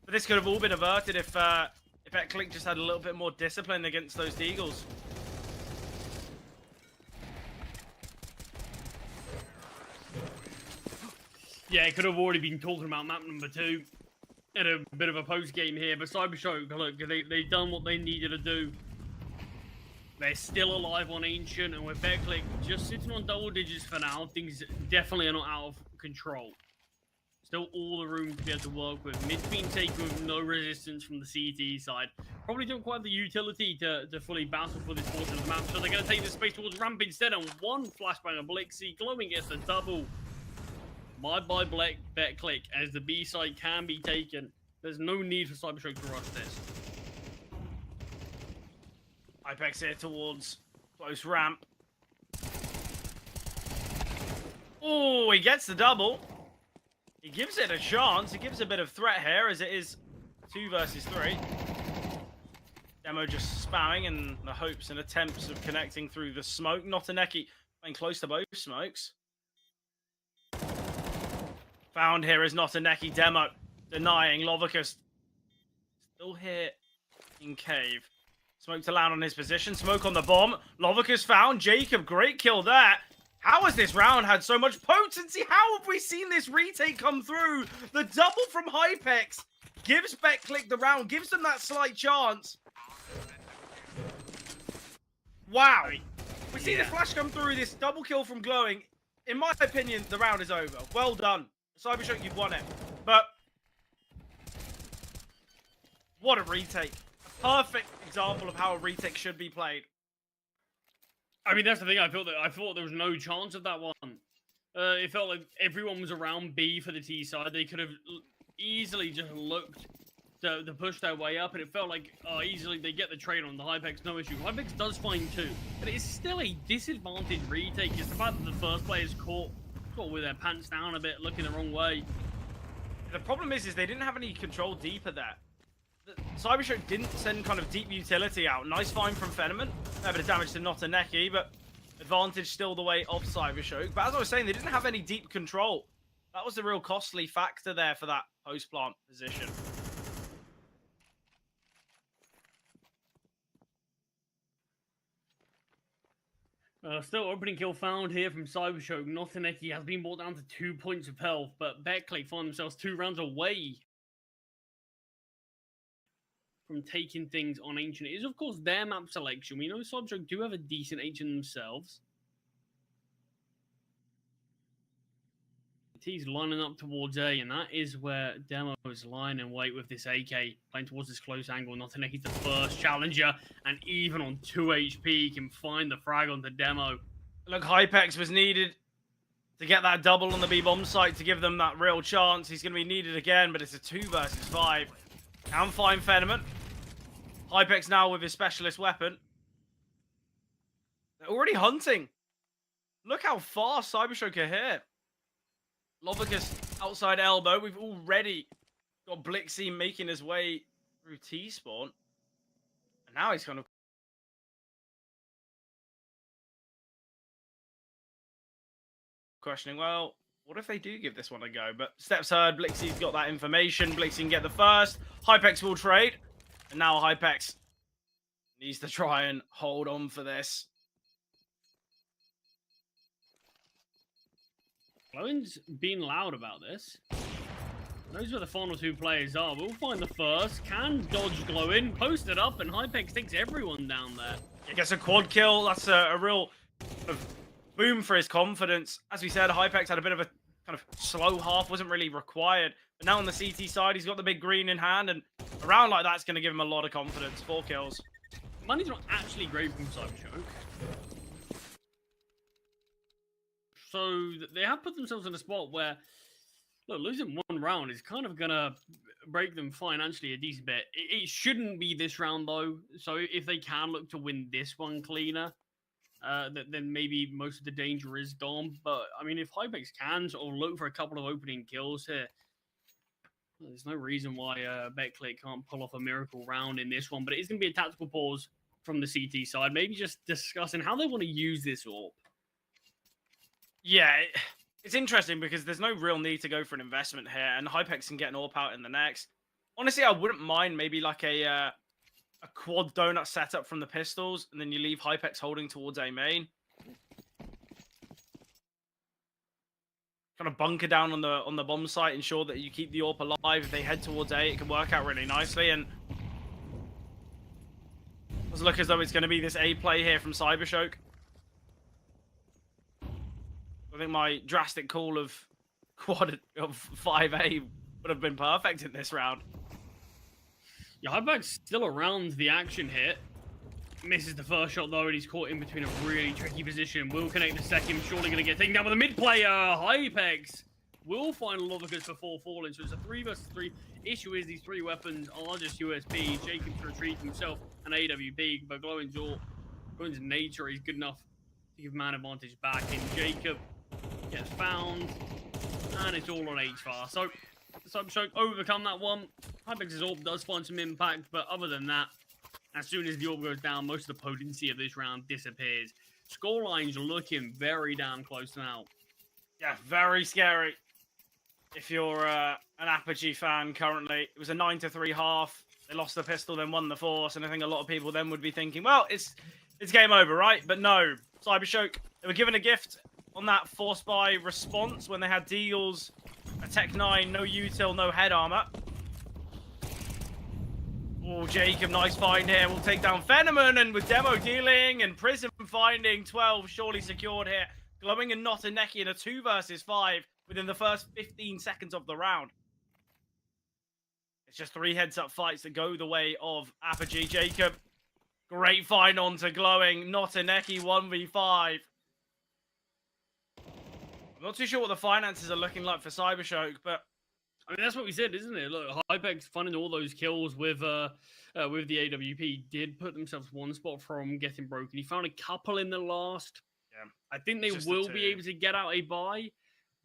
But this could have all been averted if Betclic just had a little bit more discipline against those Deagles. Yeah, it could have already been talking about map number 2. At a bit of a post game here, but CYBERSHOKE, look, they've done what they needed to do. They're still alive on Ancient, and with Betclic just sitting on double digits for now, things definitely are not out of control. Still all the room to be able to work with. Mid's being taken with no resistance from the CT side. Probably don't quite have the utility to fully battle for this portion of the map, so they're going to take this space towards ramp instead, and one flashbang of Blixie. Glowing gets the double. By Betclic, as the B side can be taken. There's no need for CYBERSHOKE to rush this. Hypex here towards close ramp. Oh, he gets the double. He gives it a chance. He gives a bit of threat here, as it is 2 versus 3. Demo just spamming in the hopes and attempts of connecting through the smoke. Notaneki playing close to both smokes. Found here is Notaneki. Demo denying. Lovicus still here in cave. Smoke to land on his position. Smoke on the bomb. Lovicus found. Jacob, great kill there. How has this round had so much potency? How have we seen this retake come through? The double from Hypex gives Betclic the round, gives them that slight chance. Wow. We see the flash come through, this double kill from Glowing. In my opinion, the round is over. Well done. CYBERSHOKE, you've won it. But what a retake. Perfect example of how a retake should be played. I mean, that's the thing. I thought there was no chance of that one. It felt like everyone was around B for the T side. They could have easily just looked to push their way up, and it felt like easily they get the trade on the Hypex, no issue. Hypex does find 2, but it's still a disadvantaged retake. It's the fact that the first player is caught with their pants down a bit, looking the wrong way. The problem is they didn't have any control deeper there. CYBERSHOKE didn't send kind of deep utility out. Nice find from Phenomen. A bit of damage to Notaneki, but advantage still the way of CYBERSHOKE. But as I was saying, they didn't have any deep control. That was the real costly factor there for that post-plant position. Still opening kill found here from CYBERSHOKE. Notaneki has been brought down to 2 points of health, but Betclic find themselves 2 rounds away from taking things on Ancient. It is, of course, their map selection. We know CYBERSHOKE do have a decent Ancient themselves. He's lining up towards A, and that is where Demo is lying in wait with this AK, playing towards this close angle. Notaneki's the first challenger, and even on 2 HP, he can find the frag onto Demo. Look, Hypex was needed to get that double on the B-bomb site to give them that real chance. He's going to be needed again, but it's a 2 versus 5. Can find Phenomen. Hypex now with his specialist weapon. They're already hunting. Look how far CYBERSHOKE are here. Lovicus outside elbow. We've already got Blixie making his way through T-spawn. And now he's kind of questioning, well, what if they do give this one a go? But steps heard, Blixie's got that information. Blixie can get the first. Hypex will trade. And now Hypex needs to try and hold on for this. Glowing's been loud about this. Knows where the final 2 players are. We'll find the first. Can dodge Glowing. Post it up, and Hypex takes everyone down there. He gets a quad kill. That's a real boom for his confidence. As we said, Hypex had a bit of a kind of slow half. Wasn't really required. But now on the CT side, he's got the big green in hand. And a round like that's going to give him a lot of confidence. 4 kills. Money's not actually great from CYBERSHOKE. So they have put themselves in a spot where, look, losing 1 round is kind of going to break them financially a decent bit. It shouldn't be this round, though. So if they can look to win this one cleaner, then maybe most of the danger is gone. But, I mean, if Hypex can sort of look for a couple of opening kills here, there's no reason why Betclic can't pull off a miracle round in this one. But it is going to be a tactical pause from the CT side. Maybe just discussing how they want to use this AWP. Yeah, it's interesting because there's no real need to go for an investment here, and Hypex can get an AWP out in the next. Honestly, I wouldn't mind maybe like a quad donut setup from the pistols, and then you leave Hypex holding towards A main. Kind of bunker down on the bomb site, ensure that you keep the AWP alive. If they head towards A, it can work out really nicely. And it does look as though it's going to be this A play here from CYBERSHOKE. I think my drastic call of quad of 5A would have been perfect in this round. Yeah, Hypex still around the action here. Misses the first shot though, and he's caught in between a really tricky position. Will connect the second, surely going to get taken down with a mid player. Hypex will find Lovicus before falling, so it's a 3 versus 3. Issue is these 3 weapons are just USP. Jacob to retreat himself and AWP, but Glowing's nature is good enough to give man advantage back in. Jacob gets found, and it's all on HVAR. So CYBERSHOKE overcome that one. Hypex's AWP does find some impact, but other than that, as soon as the AWP goes down, most of the potency of this round disappears. Scorelines looking very damn close now. Yeah, very scary. If you're an Apogee fan currently, it was a 9-3 half. They lost the pistol, then won the force, and I think a lot of people then would be thinking, well, it's game over, right? But no, CYBERSHOKE, they were given a gift on that force buy response when they had deals, a Tech 9, no util, no head armor. Oh, Jacob, nice find here. We'll take down Fenneman, and with Demo dealing and Prism finding 12 surely secured here. Glowing and Not a Necky in a 2 versus 5 within the first 15 seconds of the round. It's just 3 heads-up fights that go the way of Apogee. Jacob, great find onto Glowing. Not a Necky 1v5. I'm not too sure what the finances are looking like for CYBERSHOKE, but I mean, that's what we said, isn't it? Look, Hypex finding all those kills with the AWP did put themselves 1 spot from getting broken. He found a couple in the last. yeah, I think they will be able to get out a buy,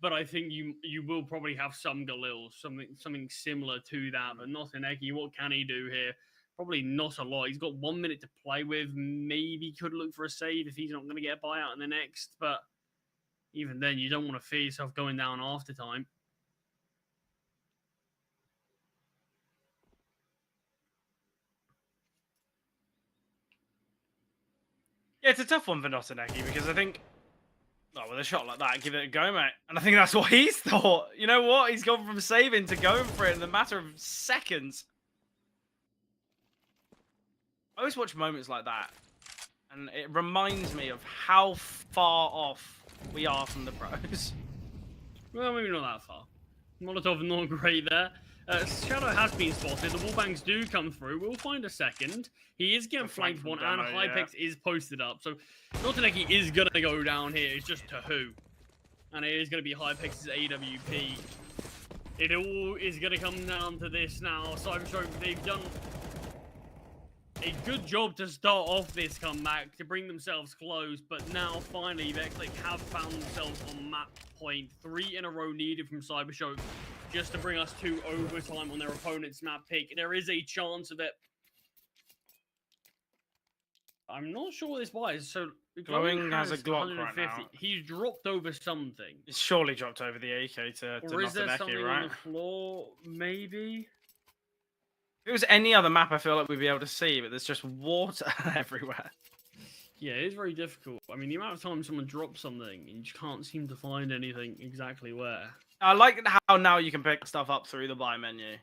but I think you will probably have some Galils, something similar to that. But not an Eki. What can he do here? Probably not a lot. He's got 1 minute to play with. Maybe could look for a save if he's not going to get a buyout in the next. But even then, you don't want to fear yourself going down after time. Yeah, it's a tough one for Notaneki because I think, oh, with a shot like that, give it a go, mate. And I think that's what he's thought. You know what? He's gone from saving to going for it in a matter of seconds. I always watch moments like that, and it reminds me of how far off we are from the pros. Well, maybe not that far. Molotov not great there. Shadow has been spotted. The wallbangs do come through. We'll find a second. He is getting flanked one, and Hypex is posted up. So Notaneki is going to go down here. It's just to who. And it is going to be Hypex's AWP. It all is going to come down to this now. CYBERSHOKE, they've done a good job to start off this comeback, to bring themselves close. But now, finally, Betclic have found themselves on map point. 3 in a row needed from CYBERSHOKE just to bring us to overtime on their opponent's map pick. There is a chance of it. I'm not sure what this buy is. So Glowing has a Glock right now. He's dropped over something. It's surely dropped over the AK to Or is there Notaneki, something right? on the floor? Maybe. If it was any other map, I feel like we'd be able to see, but there's just water everywhere. Yeah, it is very difficult. I mean, the amount of time someone drops something and you can't seem to find anything exactly where. I like how now you can pick stuff up through the buy menu.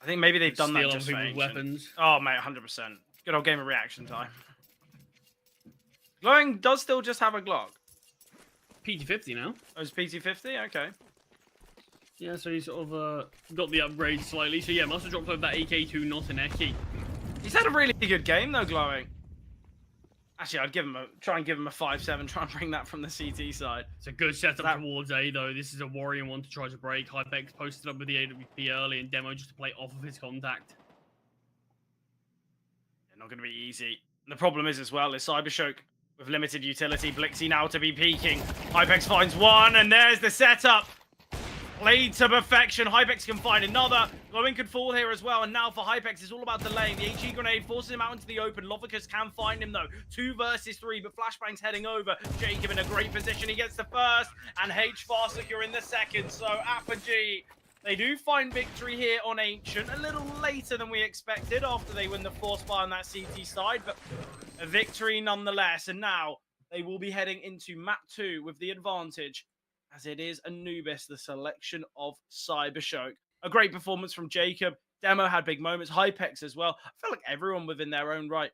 I think maybe they've done that just for Ancient. Weapons. Oh, mate, 100%. Good old game of reaction time. Glowing does still just have a Glock. PT50 now. Oh, it's PT50? Okay. Yeah, so he's sort of got the upgrade slightly. So yeah, must have dropped over that AK2, not an Eki. He's had a really good game though, Glowing. Actually, I'd try and give him a 5-7, try and bring that from the CT side. It's a good setup towards A though. This is a Warrior one to try to break. Hypex posted up with the AWP early and Demo just to play off of his contact. Yeah, not going to be easy. And the problem is as well is CYBERSHOKE with limited utility. Blixie now to be peeking. Hypex finds one, and there's the setup. Played to perfection. Hypex can find another. Glowing could fall here as well. And now for Hypex, it's all about delaying. The HE grenade forces him out into the open. Lovicus can find him though. 2 versus 3, but Flashbang's heading over. Jacob in a great position. He gets the first, and H fast secure in the second. So Apogee, they do find victory here on Ancient. A little later than we expected after they win the force fire on that CT side, but a victory nonetheless. And now they will be heading into map 2 with the advantage, as it is Anubis, the selection of CYBERSHOKE. A great performance from Jacob. Demo had big moments. Hypex as well. I feel like everyone within their own right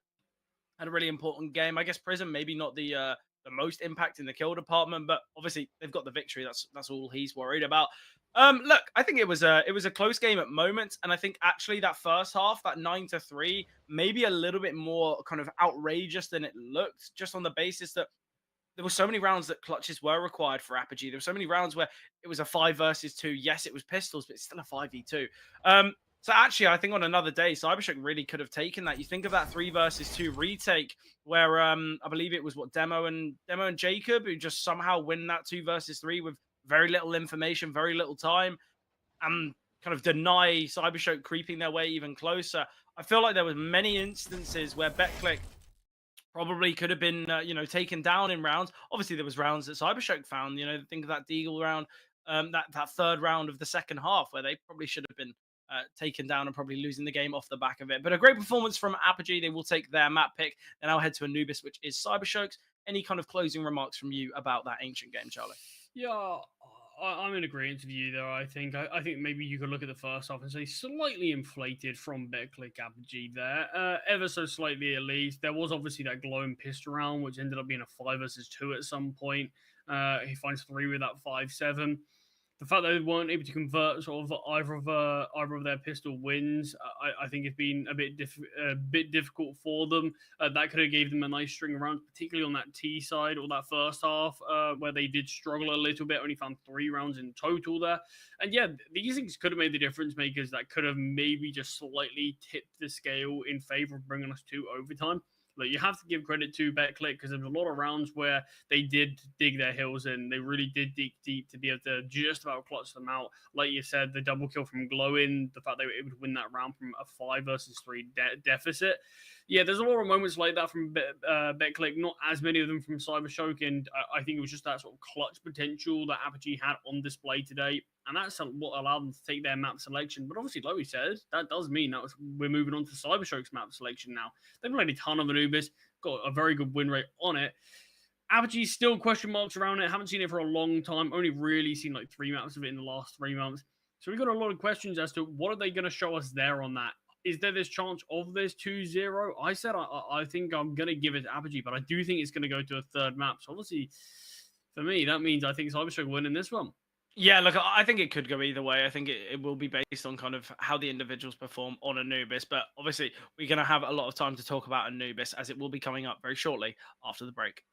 had a really important game. I guess Prism maybe not the most impact in the kill department, but obviously they've got the victory. That's all he's worried about. Look, I think it was a close game at moments, and I think actually that first half, that 9-3, maybe a little bit more kind of outrageous than it looked, just on the basis that there were so many rounds that clutches were required for Apogee. There were so many rounds where it was a 5 versus 2. Yes, it was pistols, but it's still a 5v2. So actually, I think on another day, CYBERSHOKE really could have taken that. You think of that 3 versus 2 retake where I believe it was Demo and Jacob who just somehow win that 2 versus 3 with very little information, very little time, and kind of deny CYBERSHOKE creeping their way even closer. I feel like there was many instances where Betclic probably could have been, taken down in rounds. Obviously, there was rounds that CYBERSHOKE found. Think of that Deagle round, that third round of the second half, where they probably should have been taken down and probably losing the game off the back of it. But a great performance from Apogee. They will take their map pick. And I'll head to Anubis, which is CYBERSHOKE's. Any kind of closing remarks from you about that Ancient game, Charlie? Yeah, I'm in agreement with you there. I think maybe you could look at the first half and say slightly inflated from Betclic Apogee there, ever so slightly at least. There was obviously that glowing pistol round, which ended up being a 5 versus 2 at some point. He finds 3 with that 5-7. The fact that they weren't able to convert sort of either of their pistol wins, I think it's been a bit difficult for them. That could have gave them a nice string around, particularly on that T side or that first half, where they did struggle a little bit. Only found 3 rounds in total there, and yeah, these things could have made the difference makers. That could have maybe just slightly tipped the scale in favor of bringing us to overtime. Like, you have to give credit to Betclic because there was a lot of rounds where they did dig their heels in. They really did dig deep to be able to just about clutch them out. Like you said, the double kill from Glowing, the fact they were able to win that round from a 5 versus 3 deficit. Yeah, there's a lot of moments like that from Betclic, not as many of them from CYBERSHOKE, and I think it was just that sort of clutch potential that Apogee had on display today, and that's what allowed them to take their map selection. But obviously, like we said, that does mean that we're moving on to CYBERSHOKE's map selection now. They've played a ton of Anubis, got a very good win rate on it. Apogee's still question marks around it. Haven't seen it for a long time. Only really seen like 3 maps of it in the last 3 months. So we've got a lot of questions as to what are they going to show us there on that. Is there this chance of this 2-0? I said I think I'm going to give it to Apogee, but I do think it's going to go to a third map. So obviously, for me, that means I think CYBERSHOKE will win in this one. Yeah, look, I think it could go either way. I think it will be based on kind of how the individuals perform on Anubis. But obviously, we're going to have a lot of time to talk about Anubis, as it will be coming up very shortly after the break.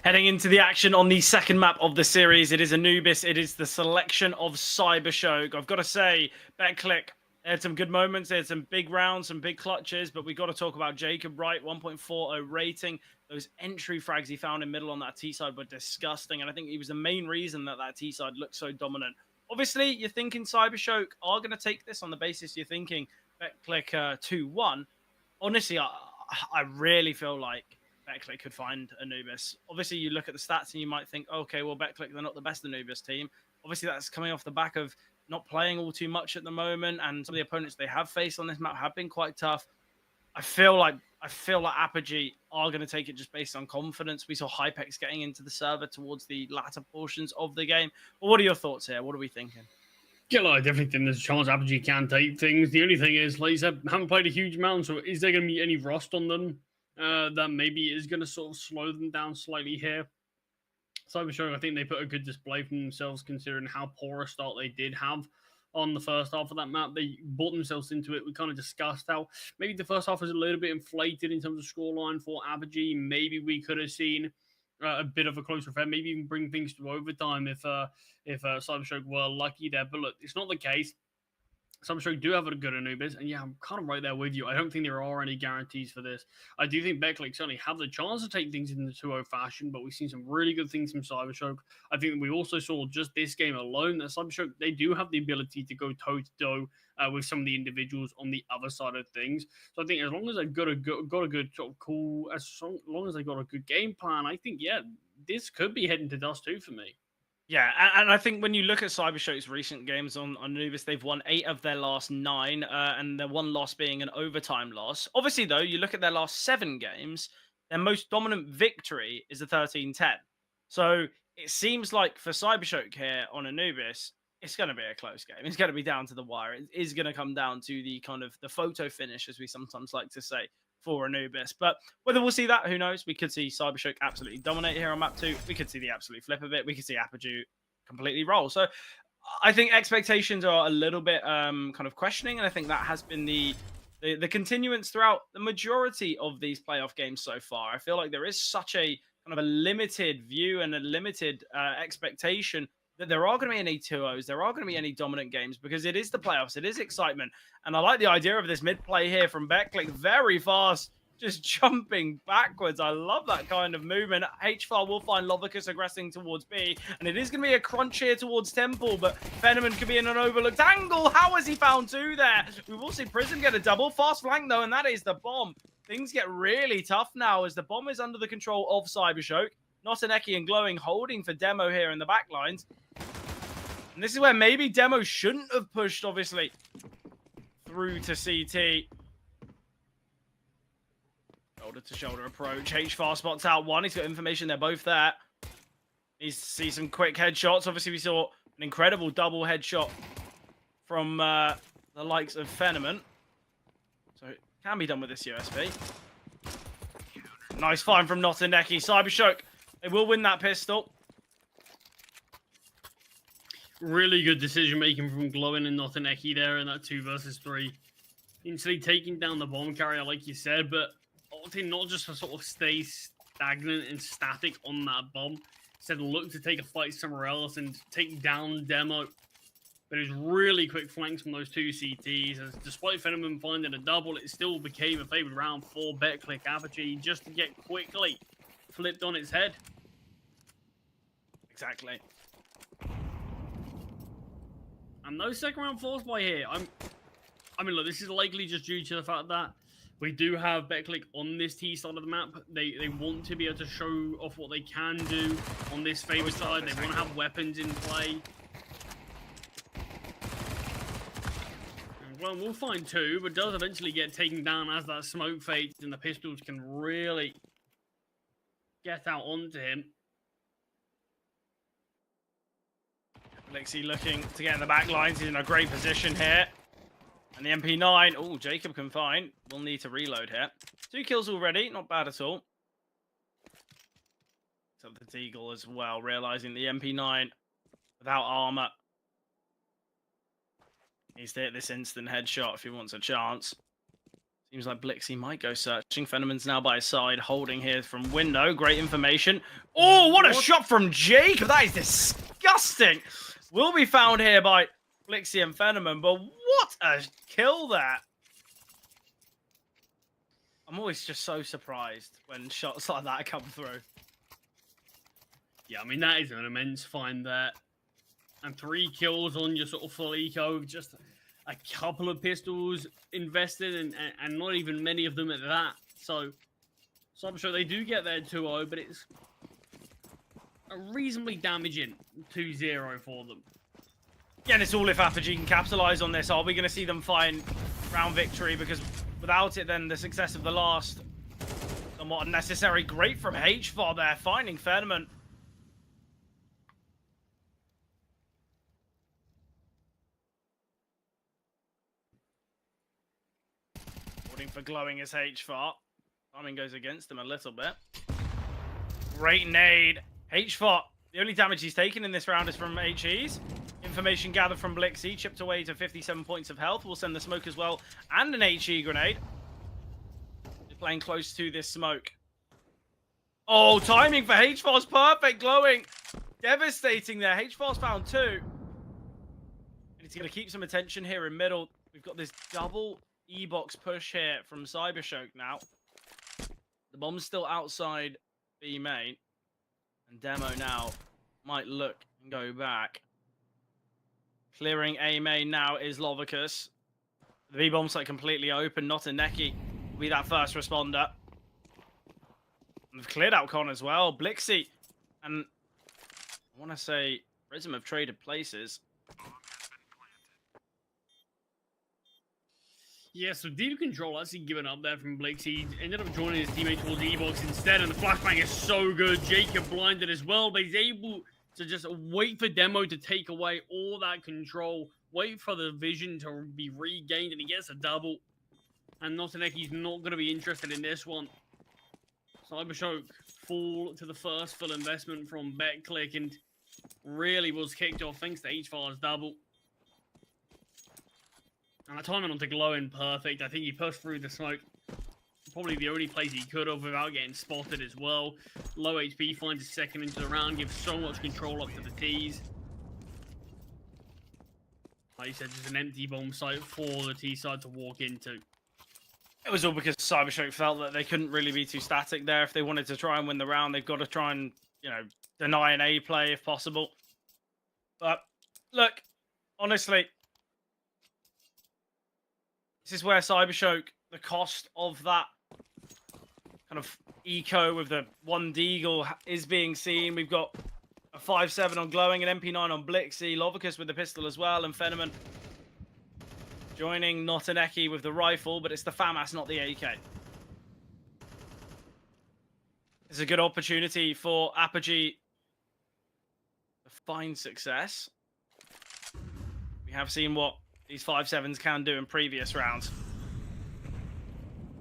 Heading into the action on the second map of the series, it is Anubis. It is the selection of CYBERSHOKE. I've got to say, Betclic, they had some good moments. They had some big rounds, some big clutches, but we got to talk about Jacob Wright, 1.40 rating. Those entry frags he found in middle on that T side were disgusting, and I think he was the main reason that that T side looked so dominant. Obviously, you're thinking CYBERSHOKE are going to take this on the basis you're thinking Betclic 2-1. Honestly, I really feel like Betclic could find Anubis. Obviously, you look at the stats and you might think, okay, well, Betclic, they're not the best Anubis team. Obviously, that's coming off the back of not playing all too much at the moment, and some of the opponents they have faced on this map have been quite tough. I feel like Apogee are going to take it just based on confidence. We saw Hypex getting into the server towards the latter portions of the game. But what are your thoughts here? What are we thinking? Yeah, I definitely think there's a chance Apogee can take things. The only thing is, like you said, haven't played a huge amount, so is there going to be any rust on them that maybe is going to sort of slow them down slightly here? CYBERSHOKE, I think they put a good display for themselves considering how poor a start they did have on the first half of that map. They bought themselves into it. We kind of discussed how maybe the first half was a little bit inflated in terms of scoreline for Apogee. Maybe we could have seen a bit of a closer affair, maybe even bring things to overtime if CYBERSHOKE were lucky there. But look, it's not the case. CYBERSHOKE do have a good Anubis, and yeah, I'm kind of right there with you. I don't think there are any guarantees for this. I do think Betclic certainly have the chance to take things in the 2-0 fashion, but we've seen some really good things from CYBERSHOKE. I think we also saw just this game alone that CYBERSHOKE, they do have the ability to go toe-to-toe with some of the individuals on the other side of things. So I think as long as they've got a good sort of cool, as long as they've got a good game plan, I think, yeah, this could be heading to Dust 2 for me. Yeah, and I think when you look at CYBERSHOKE's recent games on Anubis, they've won 8 of their last 9, and their one loss being an overtime loss. Obviously, though, you look at their last 7 games, their most dominant victory is a 13-10. So it seems like for CYBERSHOKE here on Anubis, it's going to be a close game. It's going to be down to the wire. It is going to come down to the kind of the photo finish, as we sometimes like to say, for Anubis. But whether we'll see that, who knows? We could see CYBERSHOKE absolutely dominate here on map 2. We could see the absolute flip of it. We could see Apogee completely roll. So I think expectations are a little bit kind of questioning, and I think that has been the continuance throughout the majority of these playoff games so far. I feel like there is such a kind of a limited view and a limited expectation that there are going to be any 2-0s, there are going to be any dominant games, because it is the playoffs, it is excitement. And I like the idea of this mid play here from Betclic, very fast, just jumping backwards. I love that kind of movement. HFAR will find Lovicus aggressing towards B, and it is going to be a crunch here towards Temple, but Fenneman could be in an overlooked angle. How has he found 2 there? We will see Prism get a double. Fast flank, though, and that is the bomb. Things get really tough now as the bomb is under the control of CYBERSHOKE. Notaneki and Glowing holding for Demo here in the back lines. And this is where maybe Demo shouldn't have pushed, obviously, through to CT. Shoulder-to-shoulder approach. HFAR spots out 1. He's got information. They're both there. Needs to see some quick headshots. Obviously, we saw an incredible double headshot from the likes of Fenneman. So it can be done with this USP. Nice find from Notaneki. CYBERSHOKE, they will win that pistol. Really good decision making from Glowing and Notaneki there in that 2 versus 3. Instantly taking down the bomb carrier, like you said, but ultimately not just to sort of stay stagnant and static on that bomb. Instead, look to take a fight somewhere else and take down Demo. But it was really quick flanks from those 2 CTs. As despite Fenneman finding a double, it still became a favored round for Betclic Apogee just to get quickly flipped on its head. Exactly. And no second round force by here. I mean, look, this is likely just due to the fact that we do have Betclic on this T side of the map. They want to be able to show off what they can do on this favored side. They want to have weapons in play. Well, we'll find 2, but does eventually get taken down as that smoke fades and the pistols can really get out onto him. Lexi looking to get in the back lines. He's in a great position here. And the MP9, oh, Jacob can find. We'll need to reload here. 2 kills already, not bad at all. So the Deagle as well, realizing the MP9 without armor needs to hit this instant headshot if he wants a chance. Seems like Blixie might go searching. Fenneman's now by his side, holding here from window. Great information. Oh, what a shot from Jacob! That is disgusting! Will be found here by Blixie and Fenneman, but what a kill there! I'm always just so surprised when shots like that come through. Yeah, I mean, that is an immense find there. And 3 kills on your sort of full eco with just a couple of pistols invested and not even many of them at that. So I'm sure they do get their 2-0, but it's a reasonably damaging 2-0 for them. Yeah, and it's all if Apogee can capitalize on this. Are we going to see them find round victory? Because without it, then the success of the last somewhat unnecessary. Great from HFAR there, finding Fenneman. For glowing as HFAR. Timing goes against him a little bit. Great nade. HFAR, the only damage he's taken in this round is from HEs. Information gathered from Blixie, chipped away to 57 points of health. We'll send the smoke as well, and an HE grenade. They're playing close to this smoke. Oh, timing for HFAR's perfect. Glowing. Devastating there. HFAR's found 2. And he's going to keep some attention here in middle. We've got this double E-box push here from CYBERSHOKE now. The bomb's still outside B main. And Demo now might look and go back. Clearing A main now is Lovicus. The B-bomb site completely open. Not a Neki will be that first responder. And they've cleared out Con as well. Blixie and I want to say Prism have traded places. Yeah, so deep control actually given up there from Blixie. He ended up joining his teammate towards the E-box instead, and the flashbang is so good. Jacob blinded as well, but he's able to just wait for Demo to take away all that control, wait for the vision to be regained, and he gets a double. And Notaneki's not going to be interested in this one. CYBERSHOKE fall to the first full investment from Betclic, and really was kicked off thanks to HFAR's double. And the timing onto glowing perfect. I think he pushed through the smoke. Probably the only place he could have without getting spotted as well. Low HP finds his second into the round. Gives so much control up to the T's. Like you said, just an empty bomb site for the T side to walk into. It was all because CYBERSHOKE felt that they couldn't really be too static there. If they wanted to try and win the round, they've got to try and, you know, deny an A play if possible. But, look, honestly, this is where CYBERSHOKE, the cost of that kind of eco with the 1 Deagle is being seen. We've got a 5-7 on Glowing, an MP9 on Blixie, Lovicus with the pistol as well, and Fenneman joining Notaneki with the rifle, but it's the FAMAS, not the AK. It's a good opportunity for Apogee to find success. We have seen what these 5-7s can do in previous rounds.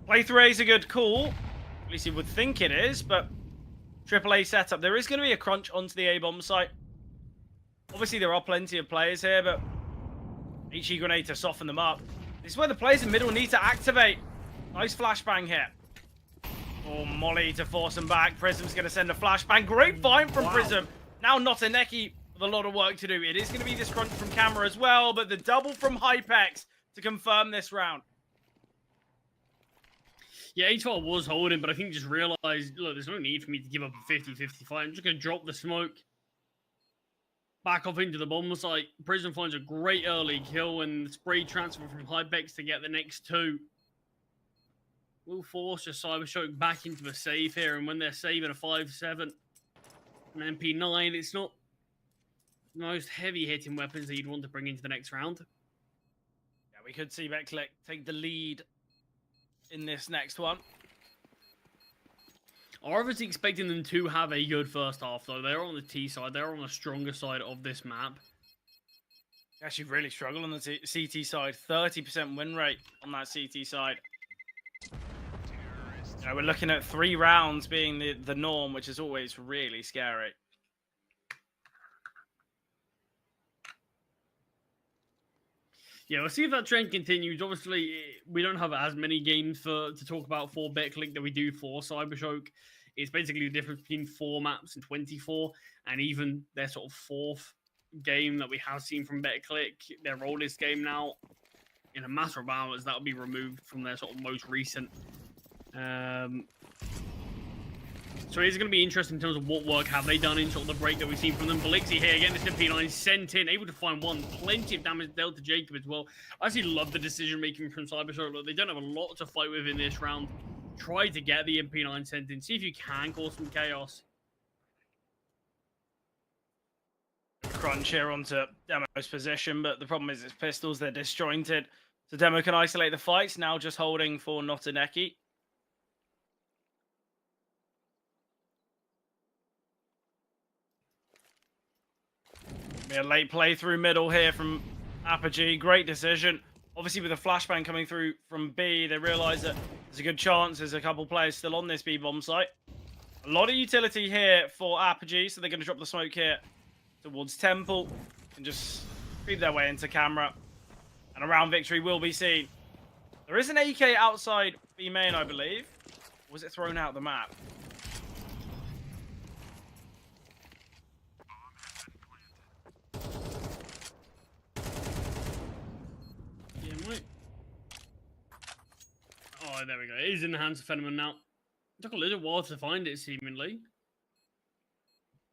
Play 3A is a good call. At least you would think it is, but AAA setup. There is going to be a crunch onto the A-bomb site. Obviously, there are plenty of players here, but HE grenade to soften them up. This is where the players in middle need to activate. Nice flashbang here. Oh, Molly to force them back. Prism's going to send a flashbang. Great find from Prism. Now Notaneki with a lot of work to do. It is going to be this crunch from camera as well, but the double from Hypex to confirm this round. Yeah, HFAR was holding, but I think just realized, look, there's no need for me to give up a 50-50 fight. I'm just going to drop the smoke. Back off into the bomb site. Prism finds a great early kill and the spray transfer from Hypex to get the next 2. Will force just CYBERSHOKE back into a save here, and when they're saving a 5-7, an MP9, it's not the most heavy-hitting weapons that you'd want to bring into the next round. Yeah, we could see Betclic take the lead in this next one. I'm obviously expecting them to have a good first half, though. They're on the T side. They're on the stronger side of this map. Actually really struggle on the CT side. 30% win rate on that CT side. You know, we're looking at 3 rounds being the norm, which is always really scary. Yeah, we'll see if that trend continues. Obviously, we don't have as many games to talk about for Betclic that we do for CYBERSHOKE. It's basically the difference between 4 maps and 24, and even their sort of 4th game that we have seen from Betclic, their oldest game now, in a matter of hours, that'll be removed from their sort of most recent. So it's going to be interesting in terms of what work have they done in sort of the break that we've seen from them. Belixi here again, this P9 sent in, able to find one, plenty of damage dealt to Jacob as well. I actually love the decision making from CYBERSHOKE. Look, they don't have a lot to fight with in this round. Try to get the MP9 sent in, see if you can cause some chaos. Crunch here onto Demo's position, but the problem is it's pistols, they're disjointed. So Demo can isolate the fights, now just holding for Notaneki. A late play through middle here from Apogee. Great decision. Obviously, with a flashbang coming through from B, they realise that there's a good chance there's a couple players still on this B bomb site. A lot of utility here for Apogee, so they're going to drop the smoke here towards Temple and just creep their way into camera. And a round victory will be seen. There is an AK outside B main, I believe. Was it thrown out the map? Oh, there we go. It is in the hands of Fenneman now. It took a little while to find it, seemingly.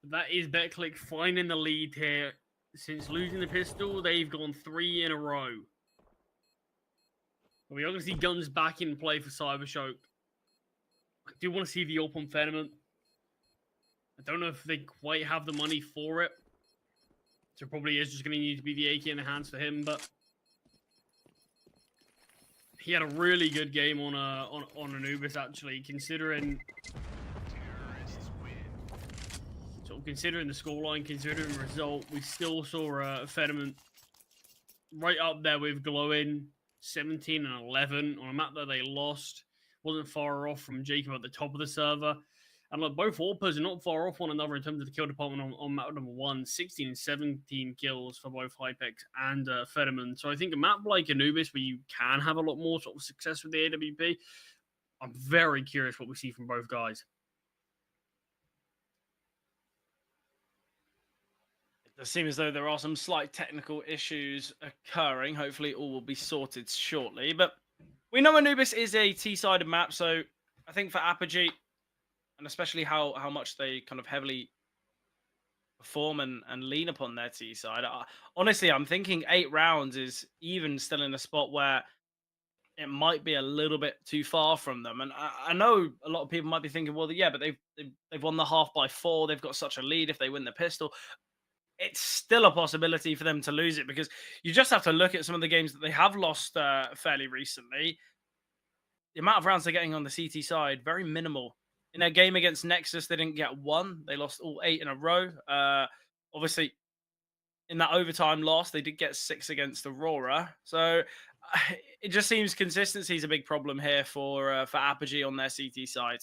But that is Betclic finding the lead here. Since losing the pistol, they've gone 3 in a row. But we are going to see guns back in play for CYBERSHOKE. I do want to see the open Fenneman. I don't know if they quite have the money for it. So probably is just going to need to be the AK in the hands for him, but he had a really good game on Anubis, actually, considering considering the scoreline, considering the result. We still saw Fenneman right up there with glowing 17 and 11 on a map that they lost. Wasn't far off from Jacob at the top of the server. And look, both AWPers are not far off one another in terms of the kill department on map number 1. 16 and 17 kills for both Hypex and Fenneman. So I think a map like Anubis, where you can have a lot more sort of success with the AWP, I'm very curious what we see from both guys. It does seem as though there are some slight technical issues occurring. Hopefully all will be sorted shortly. But we know Anubis is a T-sided map, so I think for Apogee, and especially how much they kind of heavily perform and lean upon their T side. Honestly, I'm thinking 8 rounds is even still in a spot where it might be a little bit too far from them. And I know a lot of people might be thinking, well, yeah, but they've won the half by 4. They've got such a lead if they win the pistol. It's still a possibility for them to lose it, because you just have to look at some of the games that they have lost fairly recently. The amount of rounds they're getting on the CT side, very minimal. In their game against Nexus, they didn't get 1. They lost all 8 in a row. Obviously, in that overtime loss, they did get 6 against Aurora. So it just seems consistency is a big problem here for Apogee on their CT side.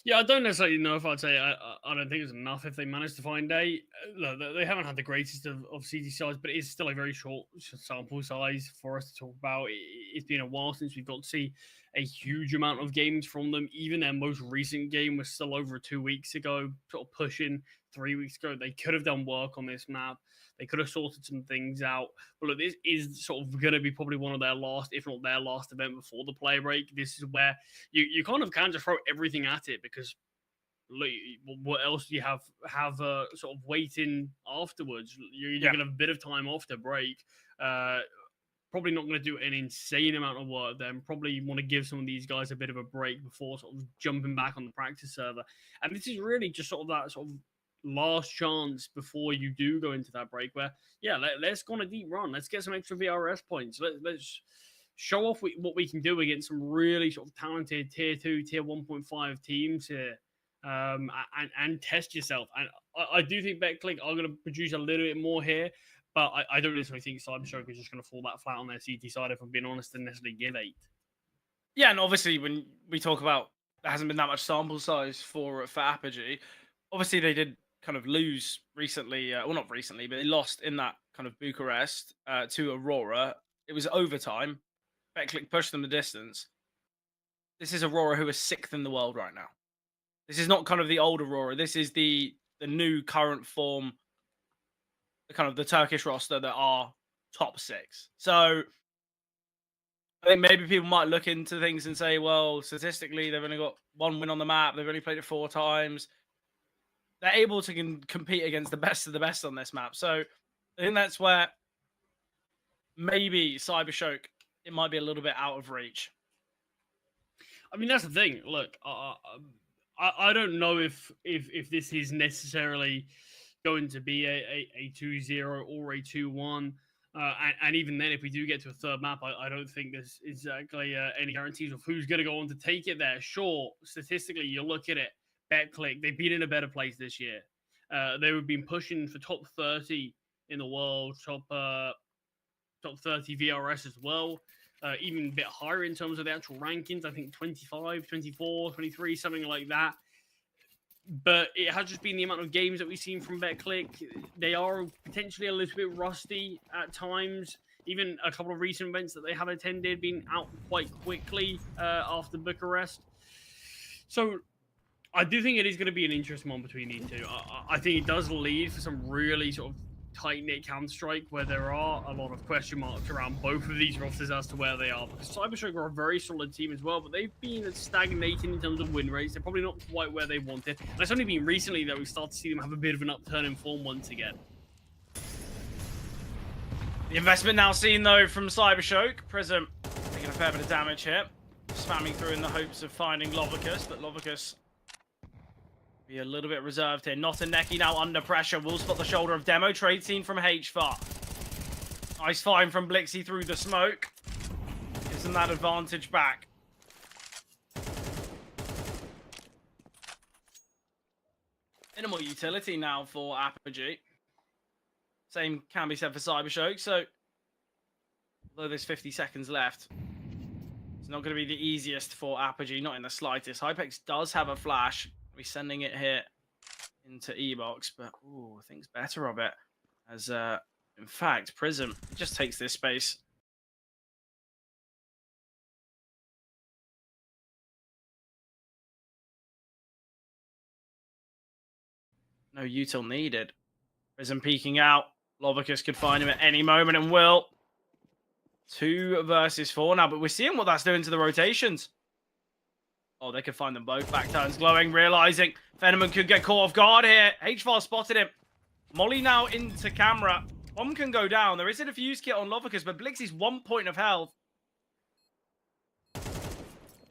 Yeah, I don't necessarily know if I'd say I don't think it's enough if they manage to find 8. Look, they haven't had the greatest of CT sides, but it's still a very short sample size for us to talk about. It's been a while since we've got to see a huge amount of games from them. Even their most recent game was still over 2 weeks ago, sort of pushing 3 weeks ago. They could have done work on this map. They could have sorted some things out. But look, this is sort of going to be probably one of their last, if not their last event before the play break. This is where you kind of can just throw everything at it, because look, what else do you have sort of waiting afterwards? You're going to have a bit of time off the break. Probably not going to do an insane amount of work then. Probably want to give some of these guys a bit of a break before sort of jumping back on the practice server. And this is really just sort of that sort of last chance before you do go into that break where, yeah, let's go on a deep run. Let's get some extra VRS points. Let's show off what we can do against some really sort of talented tier 2, tier 1.5 teams here. And test yourself. And I do think Betclic are going to produce a little bit more here. But I don't necessarily think CYBERSHOKE is just going to fall that flat on their CT side, if I'm being honest, and necessarily give 8. Yeah, and obviously when we talk about there hasn't been that much sample size for Apogee, obviously they did kind of lose recently. Well, not recently, but they lost in that kind of Bucharest to Aurora. It was overtime. Betclic pushed them the distance. This is Aurora, who is 6th in the world right now. This is not kind of the old Aurora. This is the new current form, the kind of the Turkish roster that are top 6. So I think maybe people might look into things and say, well, statistically, they've only got 1 win on the map. They've only played it 4 times. They're able to compete against the best of the best on this map. So I think that's where maybe CYBERSHOKE, it might be a little bit out of reach. I mean, that's the thing. Look, I don't know if this is necessarily going to be a 2-0 or a 2-1. And even then, if we do get to a third map, I don't think there's exactly any guarantees of who's going to go on to take it there. Sure, statistically, you look at it, Betclic, they've been in a better place this year. They've been pushing for top 30 in the world, top 30 VRS as well. Even a bit higher in terms of the actual rankings. I think 25, 24, 23, something like that. But it has just been the amount of games that we've seen from Betclic. They are potentially a little bit rusty at times. Even a couple of recent events that they have attended being out quite quickly after Bucharest. So I do think it is going to be an interesting one between these two. I think it does lead for some really sort of tight-knit Counter-Strike where there are a lot of question marks around both of these rosters as to where they are. Because CYBERSHOKE are a very solid team as well, but they've been stagnating in terms of win rates. They're probably not quite where they wanted. And it's only been recently that we start to see them have a bit of an upturn in form once again. The investment now seen, though, from CYBERSHOKE. Prism taking a fair bit of damage here. Spamming through in the hopes of finding Lovicus, but Lovicus be a little bit reserved here. Not a Neki now under pressure. Will spot the shoulder of Demo. Trade scene from HFAR. Nice find from Blixie through the smoke. Isn't that advantage back? Minimal utility now for Apogee. Same can be said for CYBERSHOKE. So, although there's 50 seconds left, it's not going to be the easiest for Apogee, not in the slightest. Hypex does have a flash. We're sending it here into E-Box, but ooh, thinks better of it. As in fact, Prism just takes this space. No util needed. Prism peeking out. Lovicus could find him at any moment and will. 2 versus 4 now, but we're seeing what that's doing to the rotations. Oh, they could find them both. Back turns glowing, realizing Fenneman could get caught off guard here. HFAR spotted him. Molly now into camera. Bomb can go down. There is a defuse kit on Lovicus, but Blixie's 1 point of health.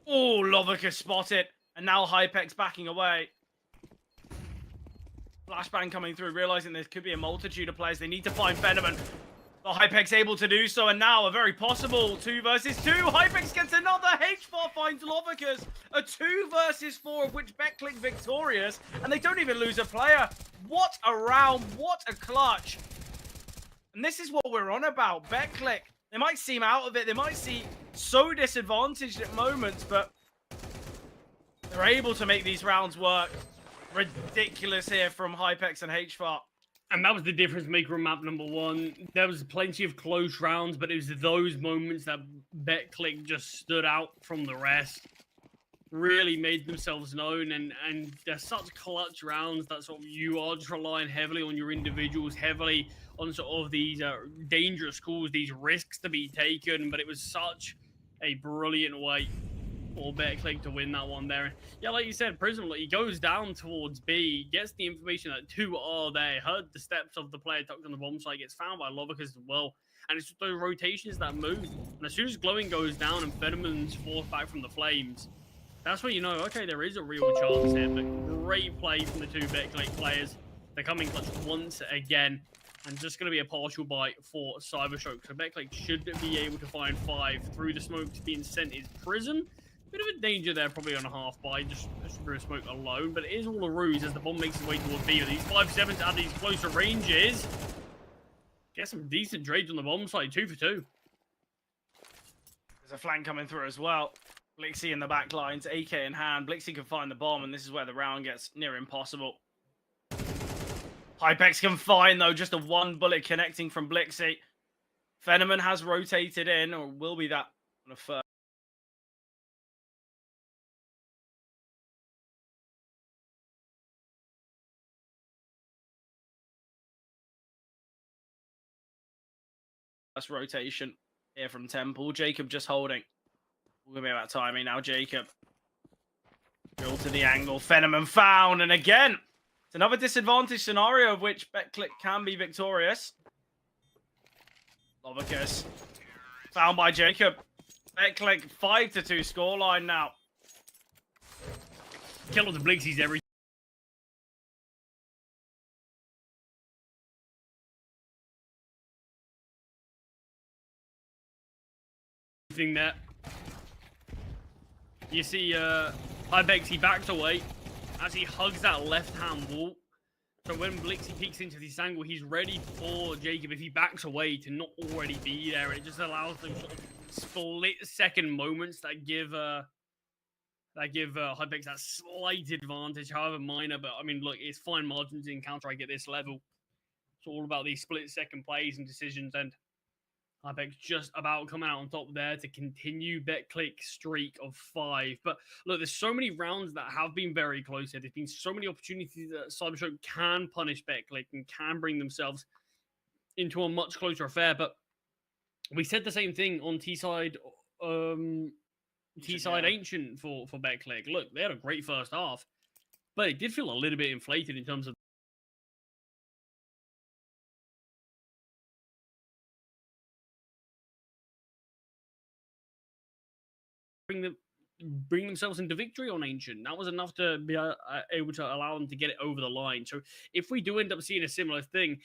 Oh, Lovicus spotted. And now Hypex backing away. Flashbang coming through, realizing there could be a multitude of players. They need to find Fenneman. The Hypex able to do so, and now a very possible 2 versus 2. Hypex gets another. HFAR finds Lovicus. A 2 versus 4, of which Betclic victorious, and they don't even lose a player. What a round. What a clutch. And this is what we're on about. Betclic, they might seem out of it. They might seem so disadvantaged at moments, but they're able to make these rounds work. Ridiculous here from Hypex and HFAR. And that was the difference maker on map number 1. There was plenty of close rounds, but it was those moments that Betclic just stood out from the rest. Really made themselves known, and they're such clutch rounds that sort of you are just relying heavily on your individuals, heavily on sort of these dangerous calls, these risks to be taken. But it was such a brilliant way for Betclic to win that one there. Yeah, like you said, Prism, he goes down towards B, gets the information that 2 are there, heard the steps of the player tucked on the bomb site, gets found by Lovicus as well. And it's just those rotations that move. And as soon as Glowing goes down and Fenneman's forced back from the flames, that's when you know, okay, there is a real chance here. But great play from the 2 Betclic players. They're coming clutch once again. And just going to be a partial bite for CYBERSHOKE. So Betclic should be able to find 5 through the smoke. Being sent is Prism. Bit of a danger there, probably on a half buy, just through a smoke alone. But it is all a ruse as the bomb makes its way towards B. These 5-7s out of these closer ranges Get some decent trades on the bomb side, 2 for 2. There's a flank coming through as well. Blixie in the back lines, AK in hand. Blixie can find the bomb, and this is where the round gets near impossible. Hypex can find, though, just a 1 bullet connecting from Blixie. Fenneman has rotated in, or will be that on a first. Rotation here from Temple. Jacob just holding. We're going to be about timing now. Jacob. Drill to the angle. Fenneman found. And again, it's another disadvantage scenario of which Betclic can be victorious. Lovicus. Found by Jacob. Betclic 5-2 scoreline now. Kill of the Blixie's everything. There. You see Hypex, he backs away as he hugs that left-hand wall. So when Blixie peeks into this angle, he's ready for Jacob, if he backs away, to not already be there. It just allows them sort of split-second moments that give Hypex that slight advantage, however minor. But I mean, look, it's fine margins in Counter-Strike at this level. It's all about these split-second plays and decisions, and Hypex just about coming out on top there to continue Betclic's streak of 5. But look, there's so many rounds that have been very close here. There's been so many opportunities that CYBERSHOKE can punish Betclic and can bring themselves into a much closer affair. But we said the same thing on T-side Ancient for Betclic. Look, they had a great first half, but it did feel a little bit inflated in terms of bring themselves into victory on Ancient. That was enough to be able to allow them to get it over the line. So if we do end up seeing a similar thing,